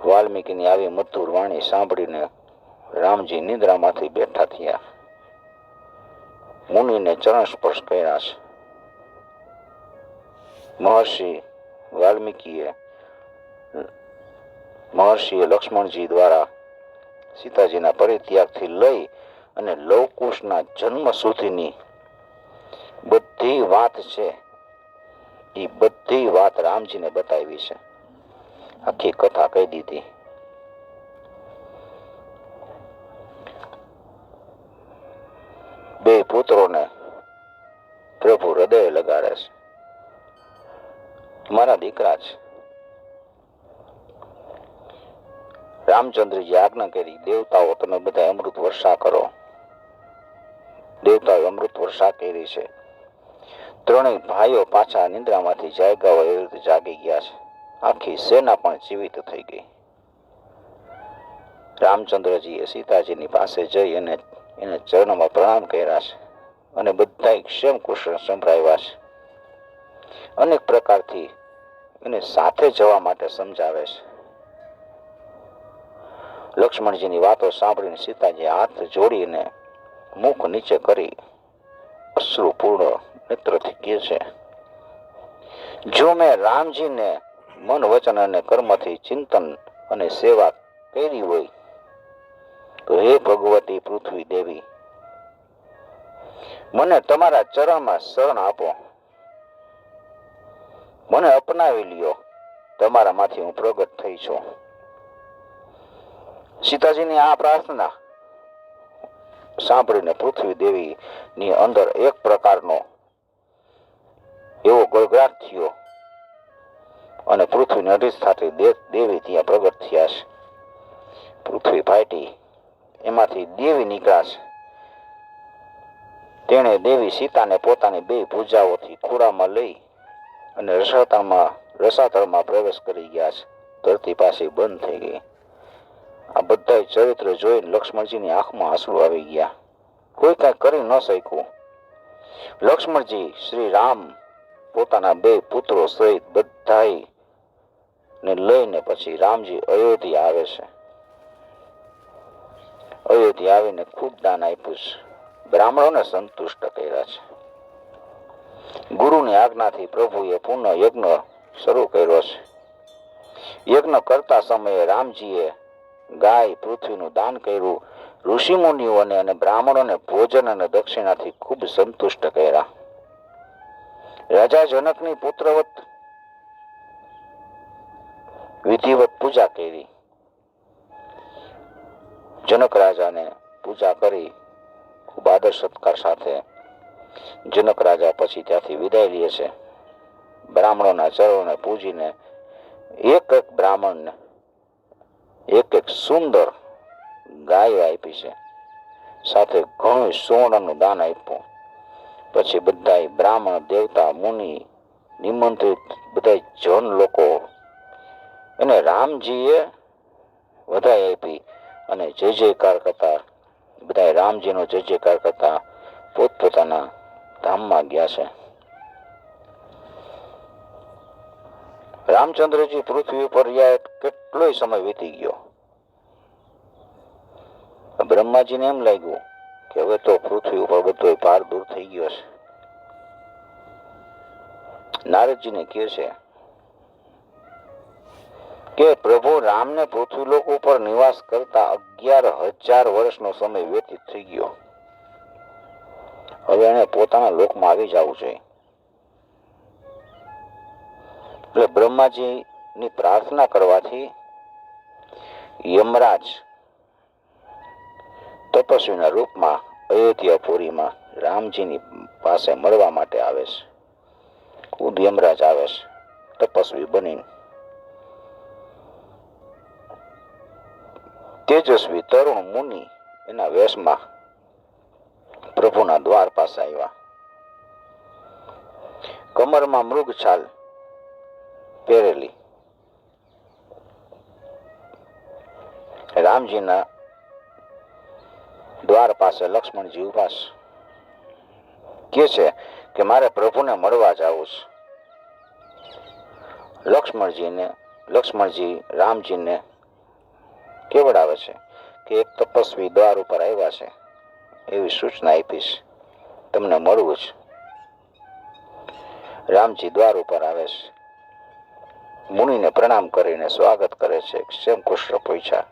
Speaker 1: વાલ્મીકીની આવી મધુર વાણી સાંભળીને રામજી નિદ્રામાંથી બેઠા થયા. મુનિને ચરણ સ્પર્શ કર્યા છે. મહર્ષિએ લક્ષ્મણજી દ્વારા સીતાજીના પરિત્યાગથી લઈ અને લવકુશના જન્મ સુધીની બધી વાત છે એ બધી વાત રામજીને બતાવી છે. આખી કથા કહી દીધી. બે પુત્રોને પ્રભુ હૃદય લગાડે છે. મારા દીકરા છે. રામચંદ્રજી આજ્ઞા કરી, દેવતાઓ તમે બધા અમૃત વર્ષા કરો. દેવતાઓ અમૃત વર્ષા કરી છે. ત્રણેય ભાઈઓ પાછા નિંદ્રામાંથી જાગ્યા હોય એવી રીતે જાગી ગયા છે. આખી સેના પણ જીવિત થઈ ગઈ. રામચંદ્રજીએ સીતાજીની પાસે જઈ અને એને ચરણમાં પ્રણામ કર્યા છે અને બધા ક્ષેમ કુશળ સંભળાવ્યા છે. અનેક પ્રકારથી એને સાથે જવા માટે સમજાવે છે. લક્ષ્મણજીની વાતો સાંભળીને સીતાજી હાથ જોડીને મુખ નીચે કરી અશ્રુપૂર્ણ નેત્રથી કહે છે, જો મેં રામજીને મન, વચન અને કર્મથી ચિંતન અને સેવા કરી હોય તો હે ભગવતી પૃથ્વી દેવી, મને તમારા ચરણમાં શરણ આપો. મને અપનાવી લ્યો. તમારામાંથી હું પ્રગટ થઈ છું. સીતાજીની આ પ્રાર્થના સાંભળીને પૃથ્વી દેવીની અંદર એક પ્રકારનો એવો ગળગળાટ થયો અને પૃથ્વીને અધિષ્ઠાત્રી દેવી ત્યાં પ્રગટ થયા છે. પૃથ્વી ફાટી એમાંથી દેવી નીકળ્યા છે. તેણે દેવી સીતાને પોતાની બે ભુજાઓથી ખોળામાં લઈ અને રસાતળમાં પ્રવેશ કરી ગયા છે. ધરતી પાસે બંધ થઈ ગઈ. આ બધા ચરિત્ર જોઈને લક્ષ્મણજીની આંખમાં આંસુ આવી ગયા. કોઈ કાંઈ કરી ન શક્યું. લક્ષ્મણજી શ્રી રામ પોતાના બે પુત્રો સહિત બધાય ને લઈને પછી રામજી અયોધ્યા આવે છે. અયોધ્યા આવીને ખૂબ દાન આપ્યું છે. બ્રાહ્મણોને સંતુષ્ટ કર્યા છે. ગુરુની આજ્ઞાથી પ્રભુએ પુનઃ યજ્ઞ શરૂ કર્યો છે. યજ્ઞ કરતા સમયે રામજીએ ગાય પૃથ્વીનું દાન કર્યું. ઋષિમુનિઓને અને બ્રાહ્મણોને ભોજન અને દક્ષિણાથી ખૂબ સંતુષ્ટ કર્યા. રાજા જનકની પુત્રવત વિધિવત પૂજા કરી. જનક રાજાને પૂજા કરી ખૂબ આદર સત્કાર સાથે જનક રાજા પછી ત્યાંથી વિદાય લે છે. બ્રાહ્મણોના ચરણોને પૂજીને એક એક બ્રાહ્મણને એક એક સુંદર ગાય આપી છે. સાથે ઘણું સોનાનું દાન આપ્યું. પછી બધા બ્રાહ્મણ દેવતા મુનિ નિમંત્રિત બધા જન લોકો એને રામજીએ વધાઈ આપી અને જય જયકાર કરતા બધા રામજીનો જય જયકાર કરતા પોતપોતાના ધામમાં ગયા છે. રામચંદ્રજી પૃથ્વી ઉપર રહ્યા કેટલોય સમય વીતી ગયો. બ્રહ્માજીને એમ લાગ્યું કે હવે તો પૃથ્વી ઉપર બધો ભાર દૂર થઈ ગયો છે. નારદજીને કહે છે કે પ્રભુ રામને પૃથ્વીલોક ઉપર નિવાસ કરતા 11,000 વર્ષનો સમય વ્યતીત થઈ ગયો. હવે એને પોતાના લોકમાં આવી જવું જોઈએ. એટલે બ્રહ્માજીની પ્રાર્થના કરવાથી યમરાજ તપસ્વીના રૂપમાં અયોધ્યાપુરીમાં રામજીની પાસે મળવા માટે આવે છે. ખુદ યમરાજ આવે છે તપસ્વી બનીને. તેજસ્વી તરુણ મુનિ એના વેશમાં પ્રભુના દ્વાર પાસે આવ્યા. કમરમાં મૃગછાલ પહેરેલી રામજીના દ્વાર પાસે લક્ષ્મણજી ઉભા છે. કહે છે કે મારે પ્રભુને મળવા જવું છે. લક્ષ્મણજી રામજીને કેવડાવે છે કે એક તપસ્વી દ્વાર ઉપર આવ્યા છે, એવી સૂચના આપીશ, તમને મળવું છે. રામજી દ્વાર ઉપર આવે છે. મુનિને પ્રણામ કરીને સ્વાગત કરે છે. ક્ષેમ કુશળ પૂછ્યા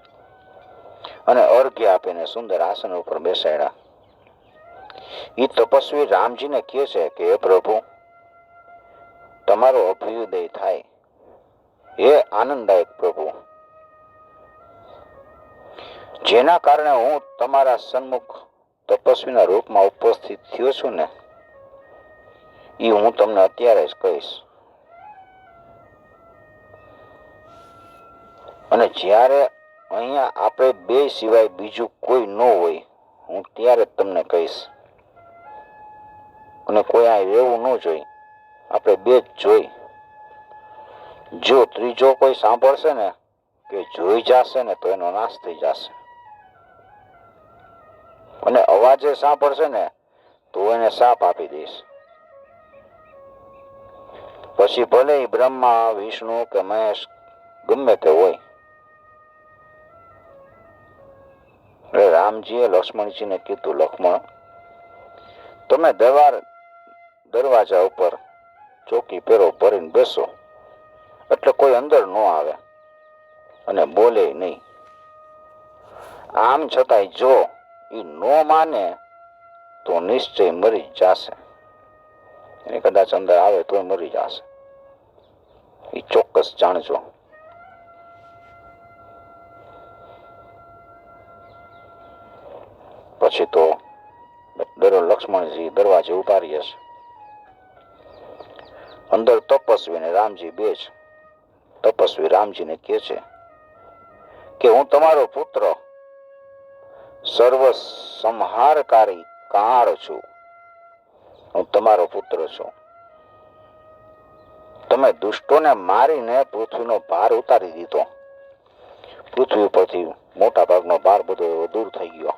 Speaker 1: અને અર્ઘ્ય આપીને સુંદર આસન ઉપર બેસાડ્યા. એ તપસ્વી રામજીને કહે છે કે હે પ્રભુ, તમારો અભ્યુદય થાય. હે આનંદદાયક પ્રભુ, જેના કારણે હું તમારા સન્મુખ તપસ્વીના રૂપમાં ઉપસ્થિત થયો છું ને, એ હું તમને અત્યારે જ કહીશ. અને જ્યારે અહીંયા આપણે બે સિવાય બીજું કોઈ ન હોય, હું ત્યારે જ તમને કહીશ. અને કોઈ આ રહેવું ન જોઈ, આપણે બે જ જોઈ. જો ત્રીજો કોઈ સાંભળશે ને કે જોઈ જશે ને તો એનો નાશ થઈ જશે. અને અવાજે સાંભળશે ને તો એને શાપ આપી દઈશ. પછી ભલે બ્રહ્મા વિષ્ણુ કે મહેશ ગમે તે હોય. એટલે રામજીએ લક્ષ્મણજીને કીધું, લક્ષ્મણ, તમે દરવાજા ઉપર ચોકી પેરો ભરીને બેસો, એટલે કોઈ અંદર ન આવે અને બોલે નહીં. આમ છતાંય જો એ ન માને તો નિશ્ચય મરી જશે. એને કદાચ અંદર આવે તો મરી જશે, એ ચોક્કસ જાણજો. પછી તો લક્ષ્મણજી દરવાજે ઉભા રહ્યા છે. અંદર તપસ્વી અને રામજી બે જ. તપસ્વી રામજીને કહે છે કે હું તમારો પુત્ર સર્વ સંહારકારી કાળ છું. હું તમારો પુત્ર છું. તમે દુષ્ટોને મારીને પૃથ્વીનો ભાર ઉતારી દીધો. પૃથ્વી ઉપરથી મોટા ભાગનો ભાર બધો એવો દૂર થઈ ગયો.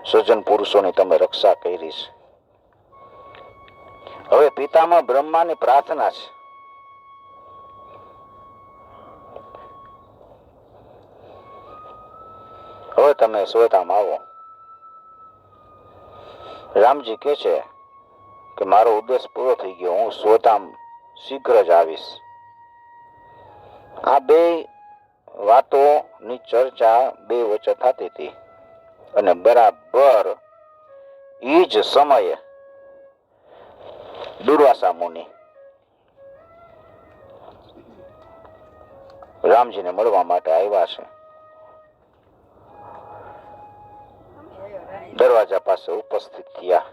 Speaker 1: સજ્જન પુરુષોની તમે રક્ષા કરી છે. હવે પિતામાં બ્રહ્માની પ્રાર્થના છે. હવે તમે સ્વધામ આવો. રામજી કહે છે કે મારો ઉદ્દેશ પૂરો થઈ ગયો. હું સ્વધામ શીઘ્ર જ આવીશ. આ બે વાતોની ચર્ચા બે વચ્ચે થતી હતી અને બરાબર એ જ સમયે દુર્વાસા મુનિ રામજીને મળવા માટે આવ્યા છે. દરવાજા પાસે ઉપસ્થિત થયા.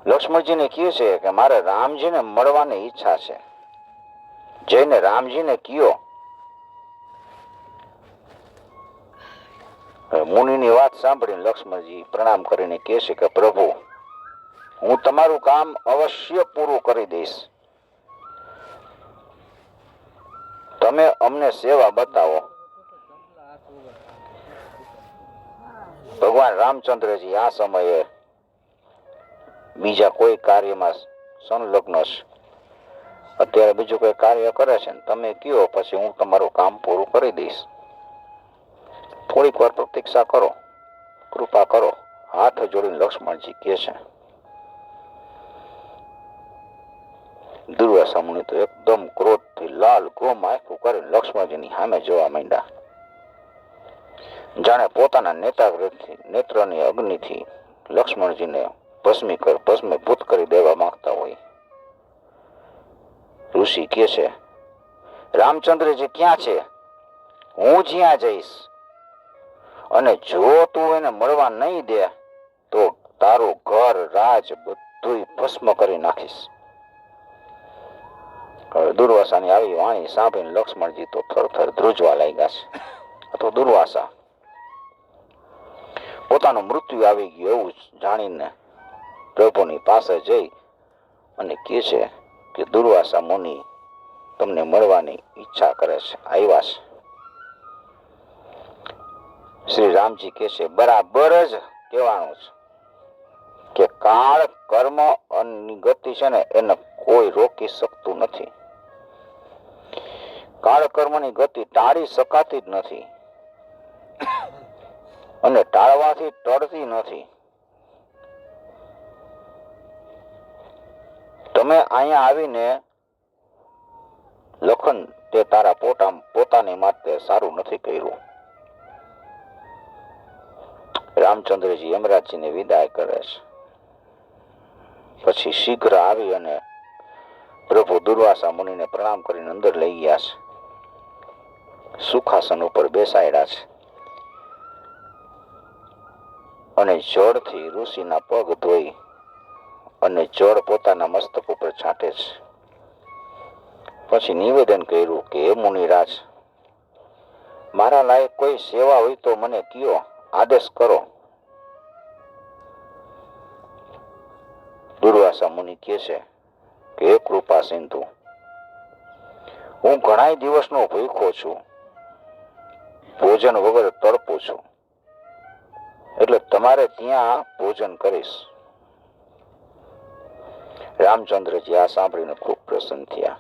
Speaker 1: લક્ષ્મણજીને કહે છે કે મારે રામજીને મળવાની ઈચ્છા છે. જઈને રામજીને કયો. મુનિની વાત સાંભળીને લક્ષ્મણજી પ્રણામ કરીને કહે છે કે પ્રભુ, હું તમારું કામ અવશ્ય પૂરું કરી દઈશ. તમે અમને સેવા બતાવો. ભગવાન રામચંદ્રજી આ સમયે બીજા કોઈ કાર્યમાં સંલગ્ન છે. અત્યારે બીજું કોઈ કાર્ય કરે છે ને તમે કયો, પછી હું તમારું કામ પૂરું કરી દઈશ. થોડીક વાર પ્રતીક્ષા કરો, કૃપા કરો. હાથ જોડીને લક્ષ્મણજી કહે છે. દુર્વાસા મુનિ તો એકદમ ક્રોધથી લાલ ગોમ આંખું કરીને લક્ષ્મણજીની સામે જોવા માંડ્યા. જાણે પોતાના નેત્રની અગ્નિથી લક્ષ્મણજીને ભસ્મીભૂત કરી દેવા માંગતા હોય. ઋષિ કહે છે, રામચંદ્રજી ક્યાં છે? હું જ્યાં જઈશ અને જો તું એને મળવા નહીં દે તો તારું ઘર રાજ બધું ભસ્મ કરી નાખીશ. દુર્વાસાની આવી વાણી સાંભળીને લક્ષ્મણજી તો થરથર ધ્રુજવા લાગ્યા છે. તો દુર્વાસા પોતાનું મૃત્યુ આવી ગયું એવું જાણીને પ્રભુની પાસે જઈ અને કહે છે કે દુર્વાસા મુનિ તમને મળવાની ઈચ્છા કરે છે, આવ્યા છે. શ્રી રામજી કહે છે બરાબર જ કહેવાનું છે કે કાળ કર્મ ની ગતિ છે ને એને કોઈ રોકી શકતું નથી. કાળ કર્મની ગતિ ટાળી શકાતી જ નથી અને ટાળવાથી ટળતી નથી. તમે અહીંયા આવીને લખન તે તારા પોતાની માટે સારું નથી કર્યું. રામચંદ્રજી યમરાજજીને વિદાય કરે છે. પછી શીઘ્ર આવી અને પ્રભુ દુર્વાસા મુનિને પ્રણામ કરીને અંદર લઈ ગયા છે. સુખાસન ઉપર બેસાડ્યા છે અને જળથી ઋષિના પગ ધોઈ અને જળ પોતાના મસ્તક ઉપર છાંટે છે. પછી નિવેદન કર્યું કે હે મુનિરાજ, મારા લાયક કોઈ સેવા હોય તો મને કયો, આદેશ કરો. દુર્વાસા મુનિ કહે છે કે હે કૃપા સિંધુ, હું ઘણા દિવસનો ભૂખ્યો છું, ભોજન વગર તડપું છું, એટલે તમારે ત્યાં ભોજન કરીશ. રામચંદ્રજી આ સાંભળીને ખૂબ પ્રસન્ન થયા.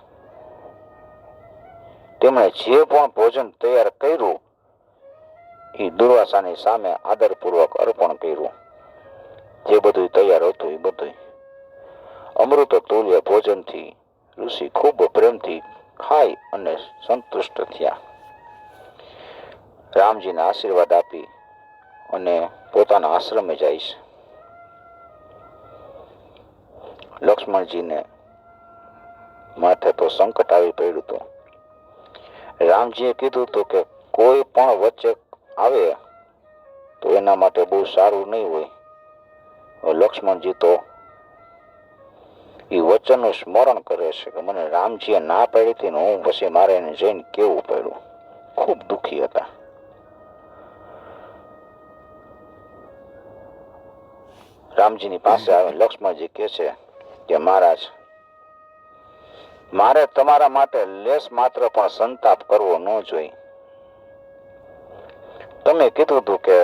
Speaker 1: તેમણે જે પણ ભોજન તૈયાર કર્યું એ દુર્વાસાની સામે આદરપૂર્વક અર્પણ કર્યું. જે બધું તૈયાર હતું એ બધું અમૃત તુલ્ય ભોજનથી ઋષિ ખૂબ પ્રેમથી ખાઈ અને સંતુષ્ટ થયા. રામજીને આશીર્વાદ આપી અને પોતાના આશ્રમે જાય છે. લક્ષ્મણજીને માથે તો સંકટ આવી પડ્યું હતું. રામજીએ કીધું હતું કે કોઈ પણ વચ્ચે આવે તો એના માટે બહુ સારું નહીં હોય. લક્ષ્મણજી તો એ વચનનું સ્મરણ કરે છે કે મને રામજીએ ના પાડી હતી ને હું પછી મારે એને જઈને કેવું પડ્યું. ખૂબ દુઃખી હતા. રામજીની પાસે આવે લક્ષ્મણજી કહે છે કે મહારાજ, મારે તમારા માટે લેશ માત્ર પણ સંતાપ કરવો ન જોઈએ. તમે કીધું હતું કે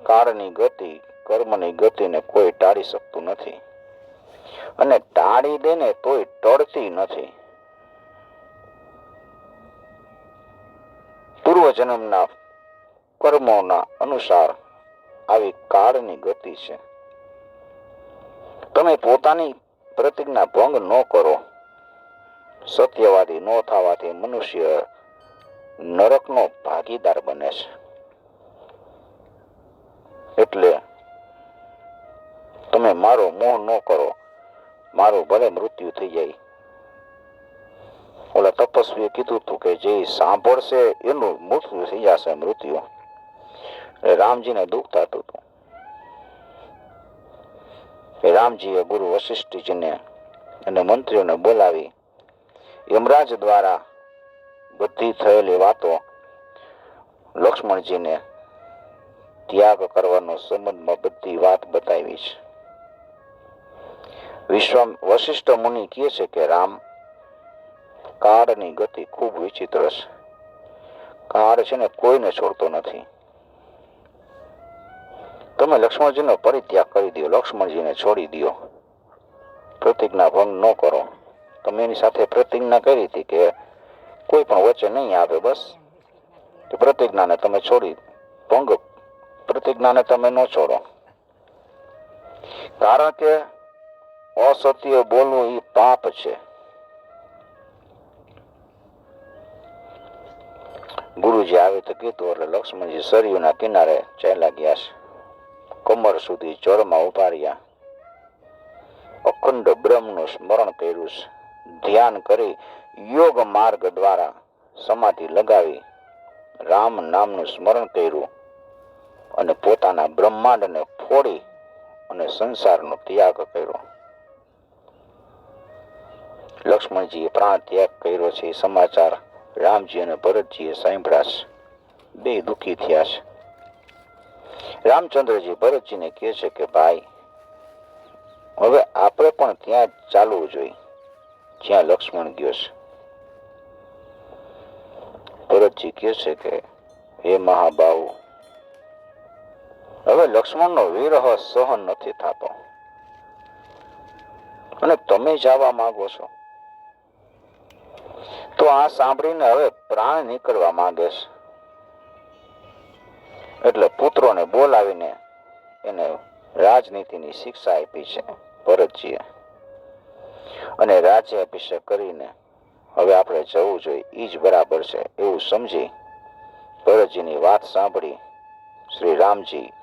Speaker 1: કાળની ગતિ, કર્મની ગતિને કોઈ ટાળી શકતું નથી અને ટાળી દે ને તોય ટળતી નથી. પૂર્વજન્મના કર્મોના અનુસાર આવી કાળની ગતિ છે. તમે પોતાની પ્રતિજ્ઞા ભંગ ન કરો. સત્યવાદી ન થવાથી મનુષ્ય નરકનો ભાગીદાર બને છે. એટલે તમે મારો મોહ ન કરો. મારું ભલે મૃત્યુ થઈ જાય. ઓલા તપસ્વીએ કીધું હતું કે જે સાંભળશે એનું મૃત્યુ થઈ જશે. મૃત્યુ રામજીને દુઃખ થતું હતું. રામજીએ ગુરુ વશિષ્ઠજીને અને મંત્રીઓને બોલાવી યમરાજ દ્વારા બધી થયેલી વાતો લક્ષ્મણજીને ત્યાગ કરવાનો સંબંધમાં બધી વાત બતાવી છે. વશિષ્ઠ મુનિ કહે છે કે રામ, કાળની ગતિ ખૂબ વિચિત્ર છે. કાળ છે ને કોઈને છોડતો નથી. તમે લક્ષ્મણજીનો પરિત્યાગ કરી દો. લક્ષ્મણજીને છોડી દો. પ્રતિજ્ઞા ભંગ ન કરો. તમે એની સાથે પ્રતિજ્ઞા કરી હતી કે કોઈ પણ વચ્ચે નહીં આવે. બસ પ્રતિજ્ઞાને તમે છોડી ભંગ, પ્રતિજ્ઞાને તમે ન છોડો. કારણ કે અસત્ય બોલવું એ પાપ છે. ગુરુજી આવે તો કીધું એટલે લક્ષ્મણજી સરયુના કિનારે ચાલ્યા ગયા છે. કમર સુધી જળમાં ઉભા રહ્યા. અખંડ બ્રહ્મનું સ્મરણ કર્યું છે. ધ્યાન કરી યોગ માર્ગ દ્વારા સમાધિ લગાવી રામ નામનું સ્મરણ કર્યું અને પોતાના બ્રહ્માંડને ફોડી અને સંસારનો ત્યાગ કર્યો. લક્ષ્મણજીએ પ્રાણ ત્યાગ કર્યો છે એ સમાચાર રામજી અને ભરતજીએ સાંભળ્યા છે. બે દુઃખી થયા છે. રામચંદ્રજી ભરતજીને કહે છે કે ભાઈ, હવે આપણે પણ ત્યાં ચાલવું જોઈએ જ્યાં લક્ષ્મણ ગયો છે. ભરતજી કહે છે કે હે મહાબાહુ, હવે લક્ષ્મણનો વિરહ સહન નથી થતો અને તમે જવા માંગો છો તો આ સાંભળીને હવે પ્રાણ નીકળવા માંગે છે. એટલે પુત્રોને બોલાવીને એને રાજનીતિની શિક્ષા આપી છે ભરતજીએ અને રાજ્યાભિષેક કરીને હવે આપણે જવું જોઈએ એ જ બરાબર છે એવું સમજી ભરતજીની વાત સાંભળી શ્રી રામજી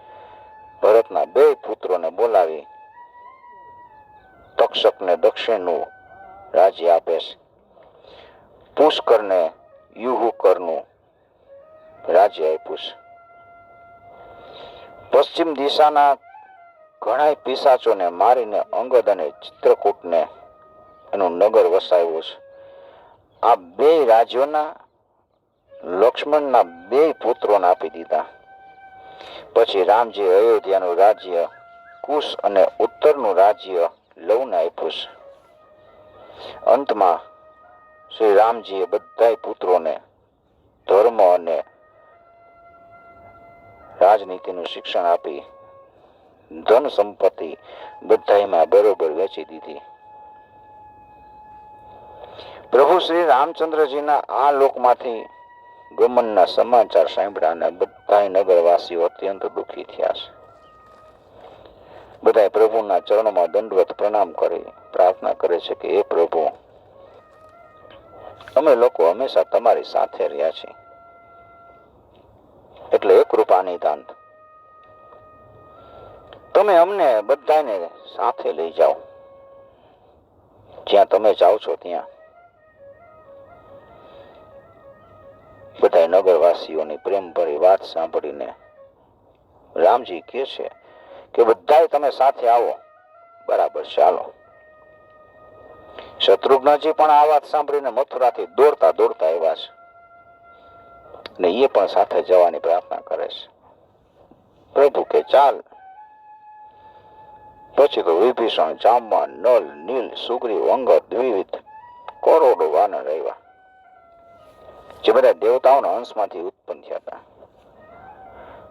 Speaker 1: ભરતના બે પુત્રોને બોલાવી તક્ષકને દક્ષિણનું રાજ્ય આપે છે. પુષ્કરને યુહુકરનું રાજ્ય આપ્યું છે. પશ્ચિમ દિશાના ઘણા પિશાચોને મારીને અંગદ અને ચિત્રકૂટને એનું નગર વસાવ્યું છે. આ બે રાજ્યોના લક્ષ્મણના બે પુત્રોને આપી દીધા. પછી રામજી અયોધ્યાનું રાજ્ય કુશ અને ઉત્તરનું રાજ્ય લવને આપ્યું છે. અંતમાં શ્રી રામજીએ બધા પુત્રોને ધર્મ અને રાજનીતિનું શિક્ષણ આપી ધન સંપત્તિ બધામાં બરોબર વેચી દીધી. પ્રભુ શ્રી રામચંદ્રજીના આ લોકમાંથી ગમનના સમાચાર સાંભળ્યા અને બધા નગરવાસીઓ અત્યંત દુઃખી થયા છે. બધા પ્રભુના ચરણોમાં દંડવત પ્રણામ કરી પ્રાર્થના કરે છે કે હે પ્રભુ, અમે લોકો હંમેશા તમારી સાથે રહ્યા છીએ, એટલે એ કૃપા નિદાન તમે અમને બધાને સાથે લઈ જાઓ. જ્યાં તમે જાઓ છો ત્યાં બધા નગરવાસીઓની પ્રેમભરી વાત સાંભળીને રામજી કહે છે કે બધાય તમે સાથે આવો. બરાબર, ચાલો. શત્રુઘ્નજી પણ આ વાત સાંભળીને મથુરાથી દોડતા દોડતા આવ્યા છે ને એ પણ સાથે જવાની પ્રાર્થના કરે છે. પ્રભુ કે ચાલ. પછી તો વિભીષણ, જામવાન, નલ, નીલ, સુગ્રીવ, અંગદ, દ્વિવિધ કરોડો વાનર આવ્યા, જે બધા દેવતાઓના અંશમાંથી ઉત્પન્ન થયા હતા.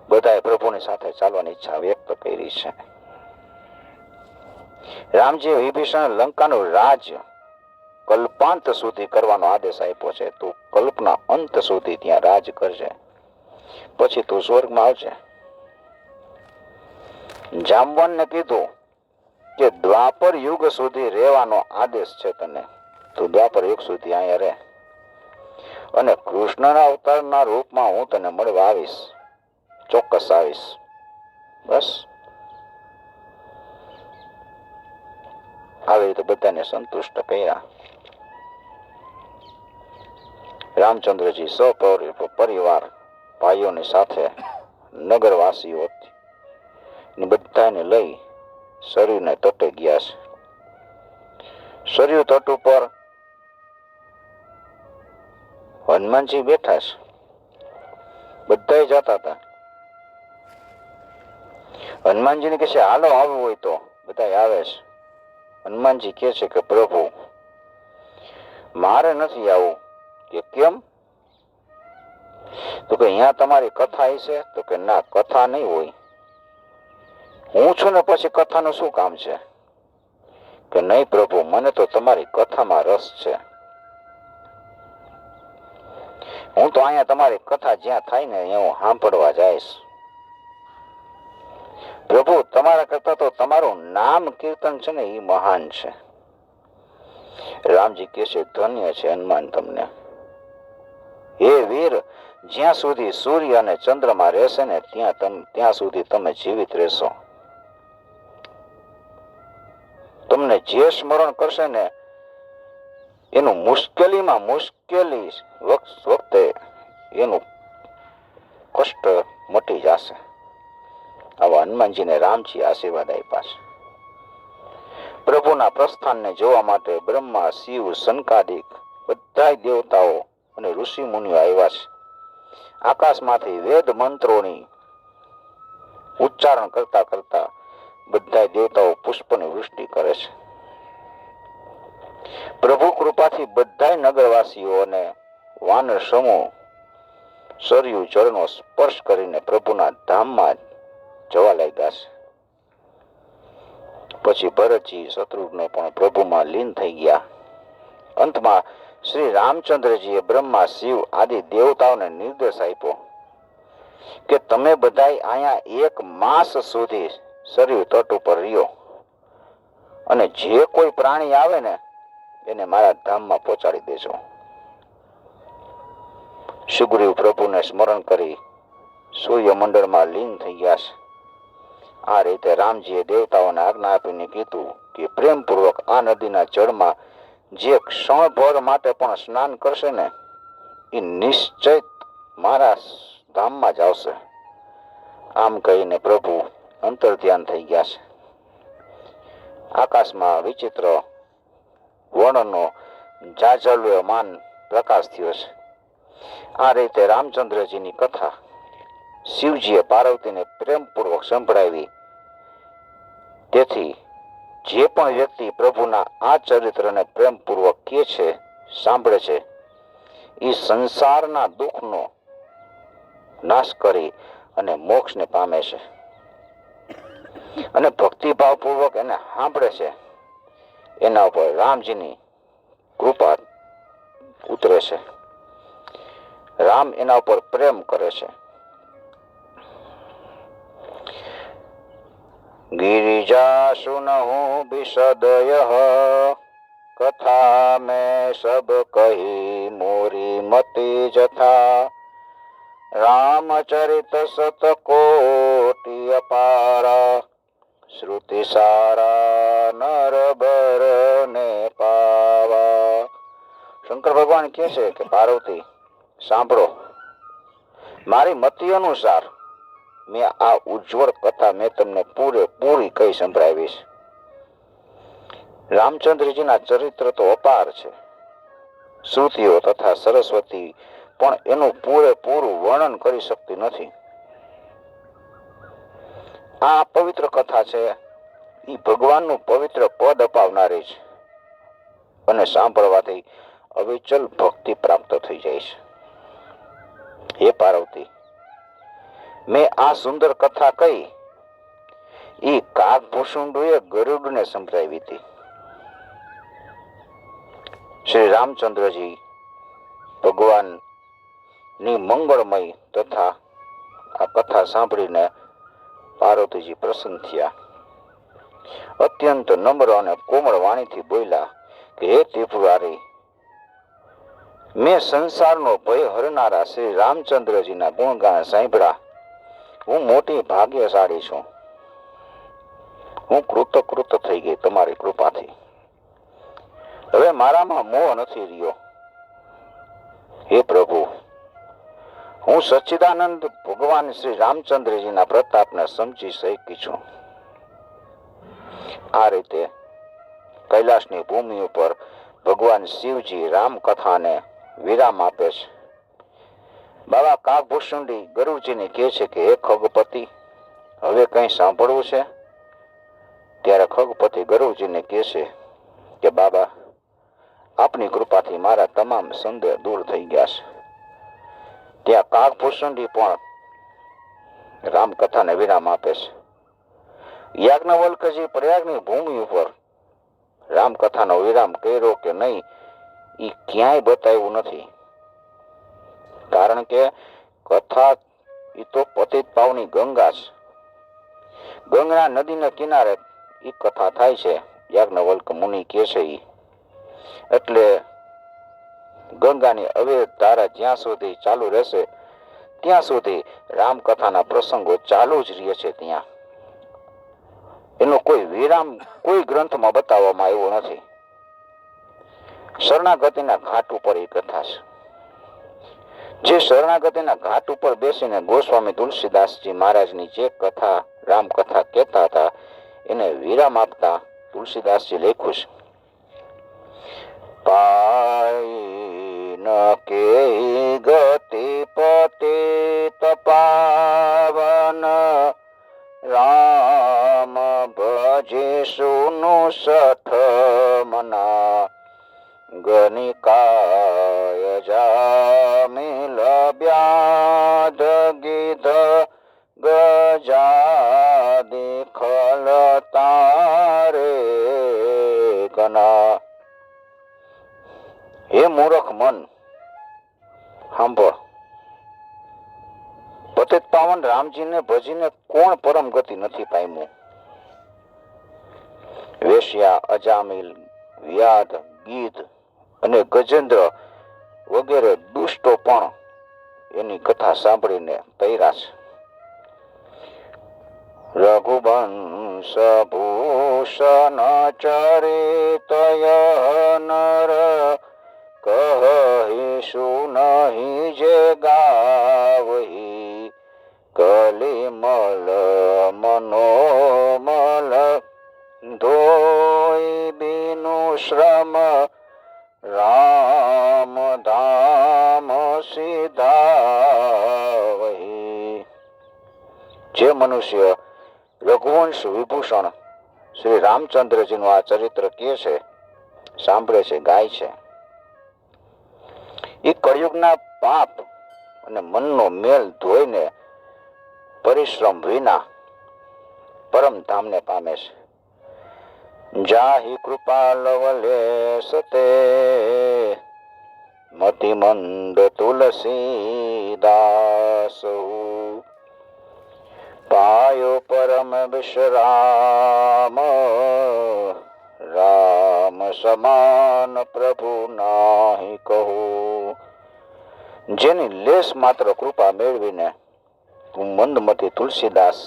Speaker 1: બધાએ પ્રભુની સાથે ચાલવાની ઈચ્છા વ્યક્ત કરી છે. રામજીએ વિભીષણ લંકાનું રાજ્ય કલ્પાંત સુધી કરવાનો આદેશ આપ્યો છે. તું કલ્પના અંત સુધી ત્યાં રાજ કરજે, પછી તું સ્વર્ગમાં આવજે. જામવાનને કીધું કે દ્વાપર યુગ સુધી રહેવાનો આદેશ છે તને. તું દ્વાપર યુગ સુધી અહીંયા રહે અને કૃષ્ણના અવતારના રૂપમાં હું તને મળવા આવીશ. ચોક્કસ આવીશ. બસ આવી રીતે બધાને સંતુષ્ટ કર્યા. રામચંદ્રજી સપરિવાર ભાઈઓની સાથે નગરવાસીઓ બધાને લઈ સરયુને તટે ગયા છે. સરયુ તટ ઉપર હનુમાનજી બેઠા છે. બધા જતા હતા. હનુમાનજીને કહે છે હાલો, આવવું હોય તો. બધા આવે છે. હનુમાનજી કહે છે કે પ્રભુ મારે નથી આવવું. કે કેમ? તો કે અહીંયા તમારી કથા છે? તો કે ના, કથા નહીં હોય. હું છું ને પછી કથાનું શું કામ છે? કે નહીં પ્રભુ, મને તો તમારી કથામાં રસ છે. હું તો અહીંયા તમારી કથા જ્યાં થાય ને અહીંયા હું સાંભળવા જઈશ. પ્રભુ તમારા કરતા તો તમારું નામ કીર્તન છે ને એ મહાન છે. રામજી કહે છે ધન્ય છે હનુમાન તમને. હે વીર, જ્યાં સુધી સૂર્ય અને ચંદ્રમાં રહેશે ને ત્યાં સુધી તમે જીવિત રહેશો. તમને જે સ્મરણ કરશે ને એનું મુશ્કેલીમાં મુશ્કેલી વખતે એનું કષ્ટ મટી જશે. આવા હનુમાનજીને રામજી આશીર્વાદ આપ્યા છે. પ્રભુના પ્રસ્થાનને જોવા માટે બ્રહ્મા, શિવ, શંકાદિક બધા દેવતાઓ અને ઋષિ મુનિઓ આવ્યા છે. આકાશમાંથી વેદ મંત્રોની ઉચ્ચારણ કરતા કરતા બધા દેવતાઓ પુષ્પની વૃષ્ટિ કરે છે. પ્રભુ કૃપાથી બધા નગરવાસીઓ અને વાનર સમૂહ સરયુ જળનો સ્પર્શ કરીને પ્રભુના ધામમાં જવા લાગ્યા છે. પછી ભરતજી, શત્રુઘ્ન પણ પ્રભુમાં લીન થઈ ગયા. અંતમાં શ્રી રામચંદ્રજીએ બ્રહ્મા, શિવ આદિ દેવતાઓને નિર્દેશ આપ્યો કે તમે બધા અહીંયા 1 માસ સુધી સરયુ તટ ઉપર રહ્યો અને જે કોઈ પ્રાણી આવે ને એને મારા ધામમાં પહોંચાડી દેજો. સુગ્રીવ પ્રભુને સ્મરણ કરી સૂર્યમંડળમાં લીન થઈ ગયા છે. આ રીતે રામજીએ દેવતાઓને આજ્ઞા આપીને કીધું કે પ્રેમપૂર્વક આ નદીના જળમાં જે ક્ષણભર માટે પણ સ્નાન કરશે ને એ નિશ્ચય મારા ધામમાં જ આવશે. આમ કહીને પ્રભુ અંતર્ધ્યાન થઈ ગયા છે. આકાશમાં વિચિત્ર વર્ણનો જાજલ્યમાન પ્રકાશ થયો છે. આ રીતે રામચંદ્રજીની કથા શિવજીએ પાર્વતીને પ્રેમપૂર્વક સંભળાવી. તેથી જે પણ વ્યક્તિ પ્રભુના આ ચરિત્રને પ્રેમપૂર્વક કહે છે, સાંભળે છે, એ સંસારના દુઃખનો નાશ કરી અને મોક્ષને પામે છે. અને ભક્તિભાવપૂર્વક એને સાંભળે છે, એના ઉપર રામજીની કૃપા ઉતરે છે. રામ એના ઉપર પ્રેમ કરે છે. गिरिजा सुनहु विशदय कथा में सब कही मोरी मति जथा रामचरित सत कोटि अपारा श्रुति सारा नर बर ने पावा. શંકર ભગવાન કહે છે કે પાર્વતી સાંભળો, મારી મતિ અનુસાર મેં આ ઉજ્જવળ કથા મેં તમને પૂરેપૂરી કહી સંભળાવીશ. રામચંદ્રજીના ચરિત્ર તો અપાર છે. શ્રુતિઓ તથા સરસ્વતી પણ એનું પૂરેપૂરું વર્ણન કરી શકતી નથી. આ પવિત્ર કથા છે એ ભગવાનનું પવિત્ર પદ અપાવનારી છે અને સાંભળવાથી અવિચલ ભક્તિ પ્રાપ્ત થઈ જાય છે. હે પાર્વતી, મેં આ સુંદર કથા કહી એ કાગભૂષુંડુએ ગરુડને સંભળાવી હતી. શ્રી રામચંદ્રજી ભગવાનની મંગળમય તથા આ કથા સાંભળીને પાર્વતીજી પ્રસન્ન થયા. અત્યંત નમ્ર અને કોમળ વાણીથી બોલ્યા કે હે ત્રિપુરારી, મેં સંસારનો ભય હરનારા શ્રી રામચંદ્રજીના ગુણગાન સાંભળ્યા. હું મોટી ભાગ્યશાળી છું. હું કૃતકૃત થઈ ગઈ તમારી કૃપાથી. હવે મારામાં મોહ નથી રહ્યો. હે પ્રભુ, હું સચ્ચિદાનંદ ભગવાન શ્રી રામચંદ્રજીના પ્રતાપને સમજી શકી છું. આ રીતે કૈલાસની ભૂમિ ઉપર ભગવાન શિવજી રામકથાને વિરામ આપે છે. બાબા કાગભૂષુંડી ગરુડજીને કહે છે કે હે ખગપતિ, હવે કંઈ સાંભળવું છે? ત્યારે ખગપતિ ગરુડજીને કહે છે કે બાબા, આપની કૃપાથી મારા તમામ સંદેહ દૂર થઈ ગયા છે. ત્યાં કાગભૂષુંડી પણ રામકથાને વિરામ આપે છે. યાજ્ઞવલ્કજી પ્રયાગની ભૂમિ ઉપર રામકથાનો વિરામ કર્યો કે નહીં એ ક્યાંય બતાવ્યું નથી. કારણ કે કથા એ તો પતિત પાવની ગંગા છે. ગંગા નદીના કિનારે એ કથા થાય છે. યાજ્ઞવલ્ક મુનિ કહે છે એટલે ગંગાની અવિરત ધારા જ્યાં સુધી ચાલુ રહેશે ત્યાં સુધી રામકથાના પ્રસંગો ચાલુ જ રહે છે. ત્યાં એનો કોઈ વિરામ કોઈ ગ્રંથમાં બતાવવામાં આવ્યો નથી. શરણાગતિના ઘાટ ઉપર એ કથા છે. જે શરણાગતિના ઘાટ ઉપર બેસીને ગોસ્વામી તુલસીદાસજી મહારાજની જે કથા રામકથા કહેતા હતા એને વિરામ આપતા તુલસીદાસજી લખ્યું છે, પાઈ ન કે ગતિ પતિત પાવન રામ ભજે સુનુ સઠ મના ગનિકાય જામિલ બ્યાધ ગીધ ગજાદિ ખલ તારે કના. હે મૂર્ખ મન, સાંભળ. પતિત પાવન રામજીને ભજીને કોણ પરમ ગતિ નથી પામ્યું? વેશ્યા, અજામિલ, વ્યાધ, ગીધ અને ગજેન્દ્ર વગેરે દુષ્ટો પણ એની કથા સાંભળીને તૈરા છે. રઘુવંશ ભૂષણ ચરિતય નર કહી સુનહી જે ગાવહી કલિમલ મનોમલ ધોઈ બીનુ શ્રમ રામ ધામ સીધાવહી. જે મનુષ્ય રઘુવંશ વિભૂષણ શ્રી રામચંદ્રજીનું આ ચરિત્ર કહે છે, સાંભળે છે, ગાય છે, એ કળિયુગના પાપ અને મનનો મેલ ધોઈને પરિશ્રમ વિના પરમધામને પામે છે. જાહી કૃપા લવલે સતે મતિમંદ તુલસીદાસ પાયો પરમ વિશ્રામ રામ સમાન પ્રભુ નાહી કહો. જેની લેશ માત્ર કૃપા મેળવીને હું મંદમતી તુલસીદાસ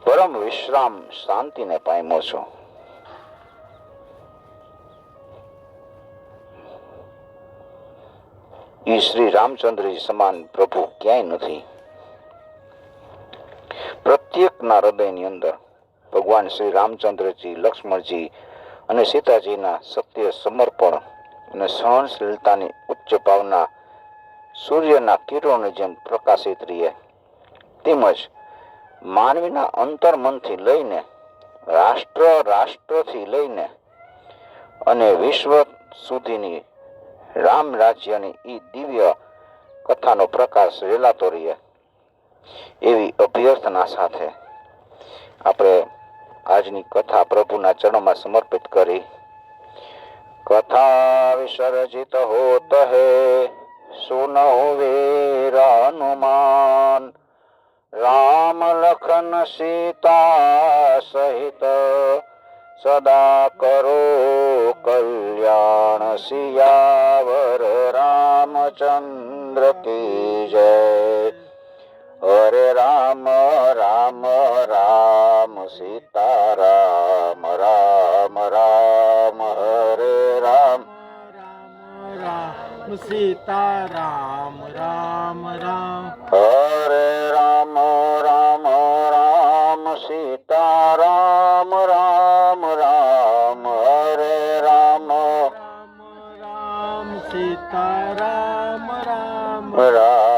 Speaker 1: પરમ વિશ્રામ શાંતિને પામ્યો છું. એ શ્રી રામચંદ્રજી સમાન પ્રભુ ક્યાંય નથી. પ્રત્યેકના હૃદયની અંદર ભગવાન શ્રી રામચંદ્રજી, લક્ષ્મણજી અને સીતાજીના સત્ય, સમર્પણ અને સહનશીલતાની ઉચ્ચ ભાવના સૂર્યના કિરણોની જેમ પ્રકાશિત રહે. તેમજ માનવીના અંતર્મનથી લઈને રાષ્ટ્રથી લઈને અને વિશ્વ સુધીની રામ રાજ્યની એ દિવ્ય કથાનો પ્રકાશ રેલાતો રહે, એવી અભ્યર્થના સાથે આપણે આજની કથા પ્રભુના ચરણોમાં સમર્પિત કરી. કથા વિસર્જિત હોત હે સુનહો વીર હનુમાન, રામ લખન સીતા સહિત સદા કરો કલ્યાણ. સિયાવર રામચંદ્ર કી જય. હરે રામ રામ રામ સીતારામ રામ રામ હરે રામ.
Speaker 2: રામ સીતા રામ રામ રામ.
Speaker 1: હરે રામ રામ રામ સીતારામ રામ રામ હરે રામ.
Speaker 2: રામ રામ સીતા રામ રામ.
Speaker 1: રામ